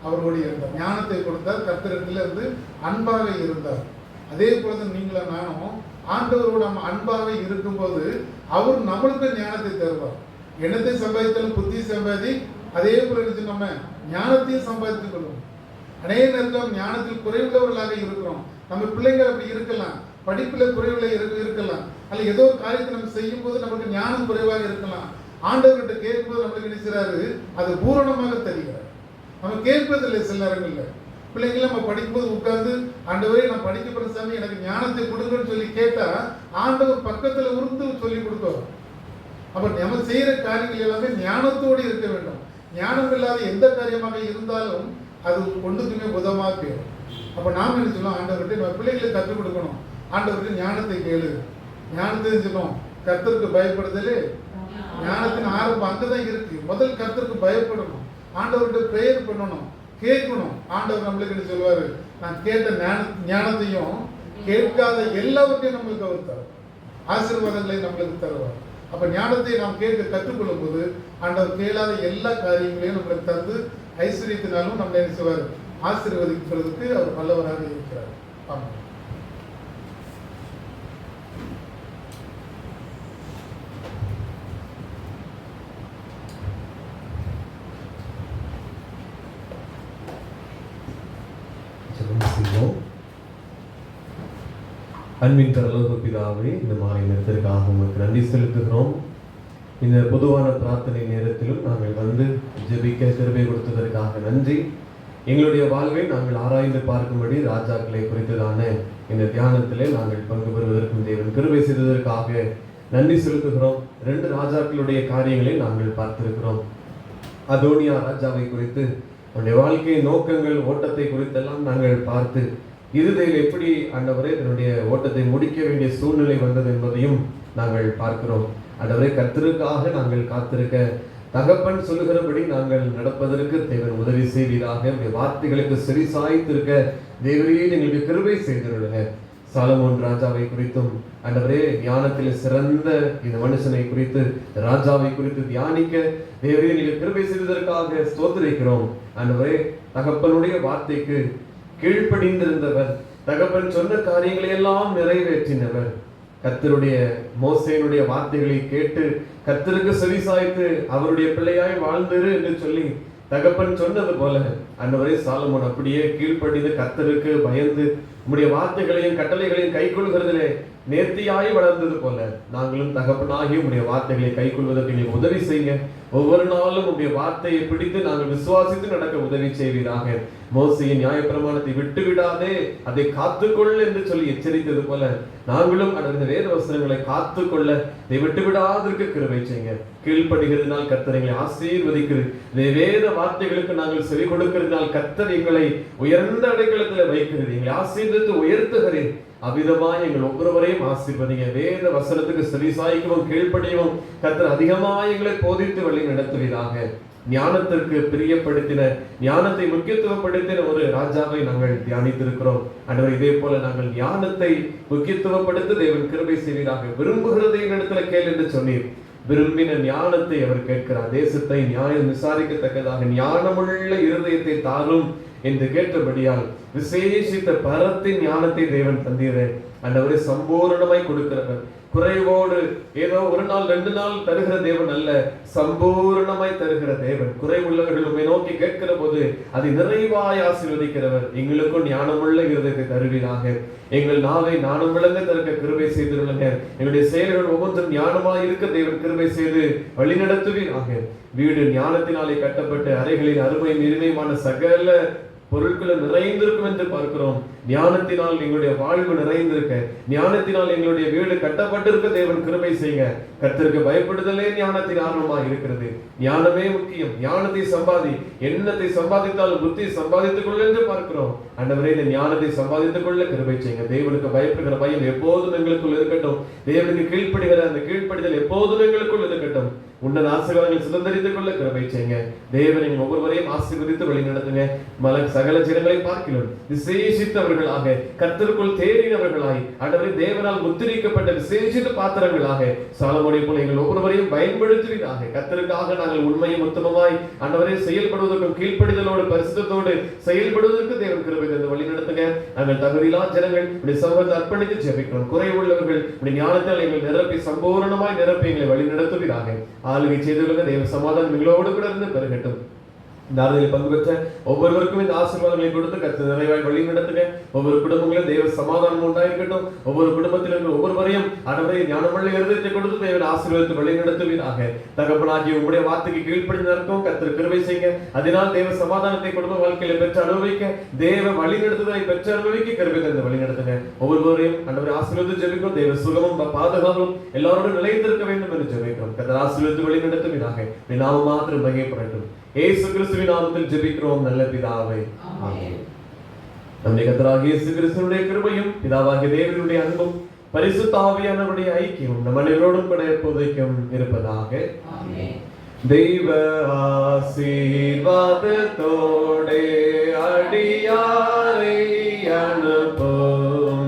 அவருடைய ஞானத்தை கொடுத்தார், கர்த்தரிடத்துல இருந்து அன்பாக இருந்தார். அதே போல நீங்களும் நானும் ஆண்டவரோட அன்பாக இருக்கும்போது அவர் நம்மளுக்கு ஞானத்தை தருவார். எண்ணத்தை சம்பாதித்தாலும் புத்தி சம்பாதி, அதே போல நம்ம ஞானத்தையும் சம்பாதித்துக் கொள்வோம். அநேக நேரத்தில் ஞானத்தில் குறைவுள்ளவர்களாக இருக்கிறோம். நம்ம பிள்ளைங்கள் அப்படி இருக்கலாம், படிப்புல குறைவுள்ள இருக்கலாம், அல்ல ஏதோ ஒரு காரியத்தை நம்ம செய்யும் போது நமக்கு ஞானம் குறைவாக இருக்கலாம். ஆண்டவர்கிட்ட கேட்கும்போது நம்மளுக்கு நினைச்சாரு, அது பூரணமாக தெரிகிறார். நம்ம கேட்பதில்லை சில நேரங்கள்ல. பிள்ளைங்களை நம்ம படிக்கும்போது உட்கார்ந்து, ஆண்டவரே நான் படிக்க போற சாமி எனக்கு ஞானத்தை கொடுங்கன்னு சொல்லி கேட்டா ஆண்டவர் பக்கத்துல உருந்து சொல்லி கொடுத்தோம். அப்ப நம்ம செய்யற காரியங்கள் எல்லாமே ஞானத்தோடு இருக்க வேண்டும். ஞானம் இல்லாத எந்த காரியமாக இருந்தாலும் அது ஒன்றுக்குமே உதவமாக போயிடும். அப்ப நாம என்ன சொல்லணும், ஆண்டவர்கிட்ட நம்ம பிள்ளைகளை கற்றுக் கொடுக்கணும். ஆண்டவர்கிட்ட ஞானத்தை கேளு, ஞானத்தை சொல்லணும். கர்த்தருக்கு பயப்படுதலே ஞானத்தின் ஆரம்பம் அங்கதான் இருக்கு. முதல் கர்த்தருக்கு பயப்படணும், ஆண்டவர்கிட்ட பிரேயர் பண்ணணும், கேட்கணும். ஆண்டவர் நம்மளுக்கு என்ன சொல்லுவாரு, நான் கேட்ட ஞானத்தையும் கேட்காத எல்லாவற்றையும் நம்மளுக்கு அவர் தரும், ஆசீர்வாதங்களை நம்மளுக்கு தருவார். அப்ப ஞானத்தை நாம் கேட்க கற்றுக்கொள்ளும் போது ஆண்டவர் கேளாத எல்லா காரியங்களையும் நம்மளுக்கு தந்து ஐஸ்வர்யத்தினாலும் நம்ம என்ன செய்வார், ஆசீர்வதிக்கிறதுக்கு அவர் வல்லவராக இருக்கிறார். ஆமாம். அன்பின் பரலோக பிதாவே, இந்த மாலை நேரத்திற்காக உங்களுக்கு நன்றி செலுத்துகிறோம். இந்த பொதுவான பிரார்த்தனை நேரத்திலும் நாங்கள் வந்து ஜெபிக்க கிருபை கொடுத்ததற்காக நன்றி. எங்களுடைய வாழ்வை நாங்கள் ஆராய்ந்து பார்க்கும்படி ராஜாக்களை குறித்ததான இந்த தியானத்திலே நாங்கள் பங்கு பெறுவதற்கும் தேவன் கிருபை செய்ததற்காக நன்றி செலுத்துகிறோம். 2 ராஜாக்களுடைய காரியங்களை நாங்கள் பார்த்திருக்கிறோம். அதோனியா ராஜாவை குறித்து, அவனுடைய வாழ்க்கை நோக்கங்கள், ஓட்டத்தை குறித்தெல்லாம் நாங்கள் பார்த்து, இறுதியில் எப்படி ஆண்டவரே தன்னுடைய ஓட்டத்தை முடிக்க வேண்டிய சூழ்நிலை வந்தது என்பதையும் நாங்கள் பார்க்கிறோம். ஆண்டவரே, கர்த்தருக்காக நாங்கள் காத்திருக்க, தகப்பன் சொல்லுகிறபடி நாங்கள் நடப்பதற்கு தேவன் உதவி செய்வீராக. உடைய வார்த்தைகளுக்கு செவி சாய்த்திருக்க தேவரே எங்களுக்கு கிருபை செய்திருங்க. சாலமோன் ராஜாவை குறித்தும் ஆண்டவரே, ஞானத்தில் சிறந்த இந்த மனுஷனை குறித்து, ராஜாவை குறித்து தியானிக்க தேவரே எங்களுக்கு கிருபை செய்வதற்காக ஸ்தோத்திரிக்கிறோம். ஆண்டவரே, தகப்பனுடைய வார்த்தைக்கு கீழ்ப்படிந்திருந்தவர், தகப்பன் சொன்ன காரியங்களை எல்லாம் நிறைவேற்றினவர், கர்த்தருடைய மோசேனுடைய வார்த்தைகளை கேட்டு கர்த்தருக்கு செவிசாய்த்து அவருடைய பிள்ளையாய் வாழ்ந்திரு என்று சொல்லி தகப்பன் சொன்னது போல ஆண்டவரே, சாலமோன் அப்படியே கீழ்ப்படிந்து கர்த்தருக்கு பயந்து உம்முடைய வார்த்தைகளையும் கட்டளைகளையும் கைக்கொள்கிறதிலே நேர்த்தியாய் வளர்ந்தது போல நாங்களும் தகப்பனாகி உம்முடைய வார்த்தைகளை கைக்கொள்வதற்கு எங்களுக்கு உதவி செய்யுங்க. ஒவ்வொரு நாளும் உம்முடைய வார்த்தையை பிடித்து நாங்கள் விசுவாசித்து நடக்க உதவி செய்வீராக. மோசேயின் நியாயப்பிரமாணத்தை விட்டு விடாதே, அதை காத்துக்கொள் என்று சொல்லி எச்சரித்தது போல நாங்களும் அந்த வேத வசனங்களை காத்துக்கொள்ள இதை விட்டு விடாதற்கு கிருபை செய்யுங்க. கீழ்ப்படுகிறதுனால் கர்த்தர் எங்களை ஆசீர்வதிக்கிறது, வேத வார்த்தைகளுக்கு நாங்கள் செவி கொடுக்கிறதுனால் கர்த்தர் எங்களை உயர்ந்த அடைக்கலத்தில் வைக்கிறது, எங்களை ஆசீர்வதித்து உயர்த்துகிறேன். அவ்விதமாய் எங்கள் ஒவ்வொருவரையும் ஆசீர்வதிங்க. வேத வசனத்துக்கு செவிசாய்க்கவும் கீழ்ப்படியவும் கர்த்தர் அதிகமாக எங்களை போதித்து வழி நடத்துவீராக. ஞானத்திற்கு பிரியப்படுத்தின, ஞானத்தை முக்கியத்துவப்படுத்தின ஒரு ராஜாவை நாங்கள் தியானித்திருக்கிறோம். ஆண்டவர், இதே போல நாங்கள் ஞானத்தை முக்கியத்துவப்படுத்த தேவன் கிருபை செய்வீராக. விரும்புகிறதை இடத்துல கேள் என்று சொன்னீர். விரும்பின ஞானத்தை அவர் கேட்கிறார். தேசத்தை நியாயம் விசாரிக்கத்தக்கதாக ஞானமுள்ள இருதயத்தை தாரும் என்று கேட்டபடியால் விசேஷித்த பரத்தின் ஞானத்தை தேவன் தந்தீரே. ஆண்டவரே சம்பூரணமாய் கொடுக்கிறவர், குறைவோடு ஏதோ ஒரு நாள் 2 நாள் தருகிற தேவன் அல்ல, சம்பூரணமாய் தருகிற தேவன். குறைவுள்ளவர்கள் உம்மை நோக்கி கேட்கிற போது அதை நிறைவாய் ஆசீர்வதிக்கிறவர். எங்களுக்கும் ஞானமுள்ள இருதயத்தை தருவீராக. எங்கள் நாவை ஞானம் விளங்க தருக்க கிருபை செய்திருங்க. எங்களுடைய செயல்கள் ஒவ்வொன்றும் ஞானமாய் இருக்க தேவன் கிருபை செய்து வழிநடத்துவீராக. வீடு ஞானத்தினாலே கட்டப்பட்டு அறைகளின் அருமையும் இனிமையுமான சகல பொருட்களும் நிறைந்திருக்கும் என்று பார்க்கிறோம். ஞானத்தினால் எங்களுடைய வாழ்வு நிறைந்திருக்க, ஞானத்தினால் எங்களுடைய வீடு கட்டப்பட்டிருக்க தேவன் கிருபை செய்யுங்க. கர்த்தருக்கு பயப்படுதலே ஞானத்தின் ஆர்வமாக இருக்கிறது. ஞானமே முக்கியம். ஞானத்தை சம்பாதி, எண்ணத்தை சம்பாதித்தால் புத்தி சம்பாதித்துக் கொள்ள என்று பார்க்கிறோம். ஆண்டவரே, இந்த ஞானத்தை சம்பாதித்துக் கொள்ள கிருபை செய்யுங்க. தேவனுக்கு பயப்படுகிற பயம் எப்போதும் எங்களுக்குள் இருக்கட்டும். தேவனுக்கு கீழ்ப்படுகிற அந்த கீழ்ப்படிதல் எப்போதும் எங்களுக்குள் இருக்கட்டும். உன்னத ஆசீர்வாதங்களை சுதந்திரித்துக் கொள்ள கிருபை செய்யுங்க. தேவன் ஒவ்வொருவரையும் ஆசீர்வதித்து வழி நடத்துங்க. சகல ஜனங்களை பார்க்கிறோம் விசேஷித்தவர்களாக, கர்த்தருக்குள் தேறினவர்களாய், ஆண்டவரே தேவனால் முத்திரிக்கப்பட்ட விசேஷித்த பாத்திரங்களாக சாலமோனை போல எங்கள் ஒவ்வொருவரையும் பயன்படுத்துவீராக. கர்த்தருக்காக நாங்கள் உண்மையும் உத்தமமாய் ஆண்டவரே செயல்படுவதற்கும் கீழ்ப்படிதலோடு பரிசுத்தத்தோடு செயல்படுவதற்கு தேவன் கிருபை தந்து வழி நடத்துங்க. நாங்கள் தகுதியில்லா ஜனங்கள் உடைய சமூகத்தை அர்ப்பணித்து ஜெபிக்கிறோம். குறைவுள்ளவர்கள் உடைய ஞானத்தால் எங்களை நிரப்பி சம்பூரணமாய் நிரப்பி எங்களை வழி நடத்துவீராக. ஆளுகை செய்துள்ள தேவ சமாதானம் எங்களோடு கூட இருந்து பெருகட்டும். இந்த ஆறுதலில் பங்கு பெற்ற ஒவ்வொருவருக்கும் இந்த ஆசீர்வாதங்களை கொடுத்து கர்த்தர் நிறைவாய் வழி நடத்துங்க. ஒவ்வொரு குடும்பங்களும் தேவ சமாதானம் உண்டாயிருக்கட்டும். ஒவ்வொரு குடும்பத்தில் இருக்கிற ஒவ்வொருவரையும் ஆண்டவரே ஞானமுள்ள இருதயத்தை கொடுத்து தேவன் ஆசீர்வாதத்தை வழி நடத்துவீராக. தகப்பனாகிய உம்முடைய வார்த்தைக்கு கீழ்ப்படிந்து நடக்கும் கர்த்தர் கிருபை செய்யுங்க. அதனால் தேவ சமாதானத்தை குடும்ப வாழ்க்கையில பெற்று அனுபவிக்க, தேவ வழி நடத்துதலை பெற்று அனுபவிக்க கிருபை தந்து வழி நடத்துங்க. ஒவ்வொருவரையும் ஆண்டவரே ஆசீர்வாதத்தை ஜெபிக்கும். தேவ சுகமும் பாதுகாப்பும் எல்லாரோடும் நிலைத்திருக்க வேண்டும் என்று ஜெபிக்கிறோம். கர்த்தர் ஆசீர்வாதத்தை வழி நடத்துவீராக. நாம மாத்திரம் மகிமைப்படட்டும். இயேசு கிறிஸ்துவின் நாமத்தில் ஜெபிக்கிறோம் நல்ல பிதாவே, ஆமென். நம்முடைய கர்த்தராகிய இயேசு கிறிஸ்துவினுடைய கிருபையும் பிதாவாகிய தேவனுடைய அன்பும் பரிசுத்த ஆவியானவருடைய ஐக்கியம் நம் அனைவரோடும் கூட எப்போதைக்கும் இருப்பதாக. ஆமென். தெய்வ ஆசீர்வாதத்தோடே அடியாரை அனுப்பும்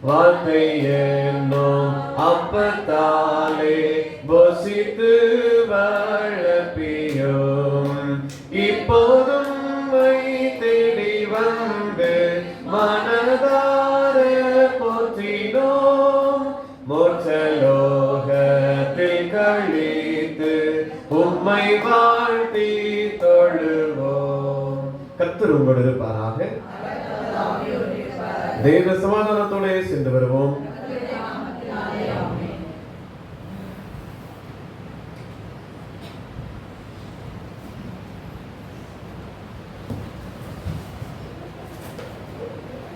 வார்த்தை என்னும் அப்பத்தாலே போஷித்து வளர்ப்பியும் இப்போதும் தேடி வந்து மனதார போற்றினோம். மோட்சலோகத்தில் கழித்து உம்மை வாழ்த்தி தொழுவோம். கர்த்தர் உங்களோடு இருப்பாராக. தேவ சமாதானத்தோடு சென்று வருவோம்.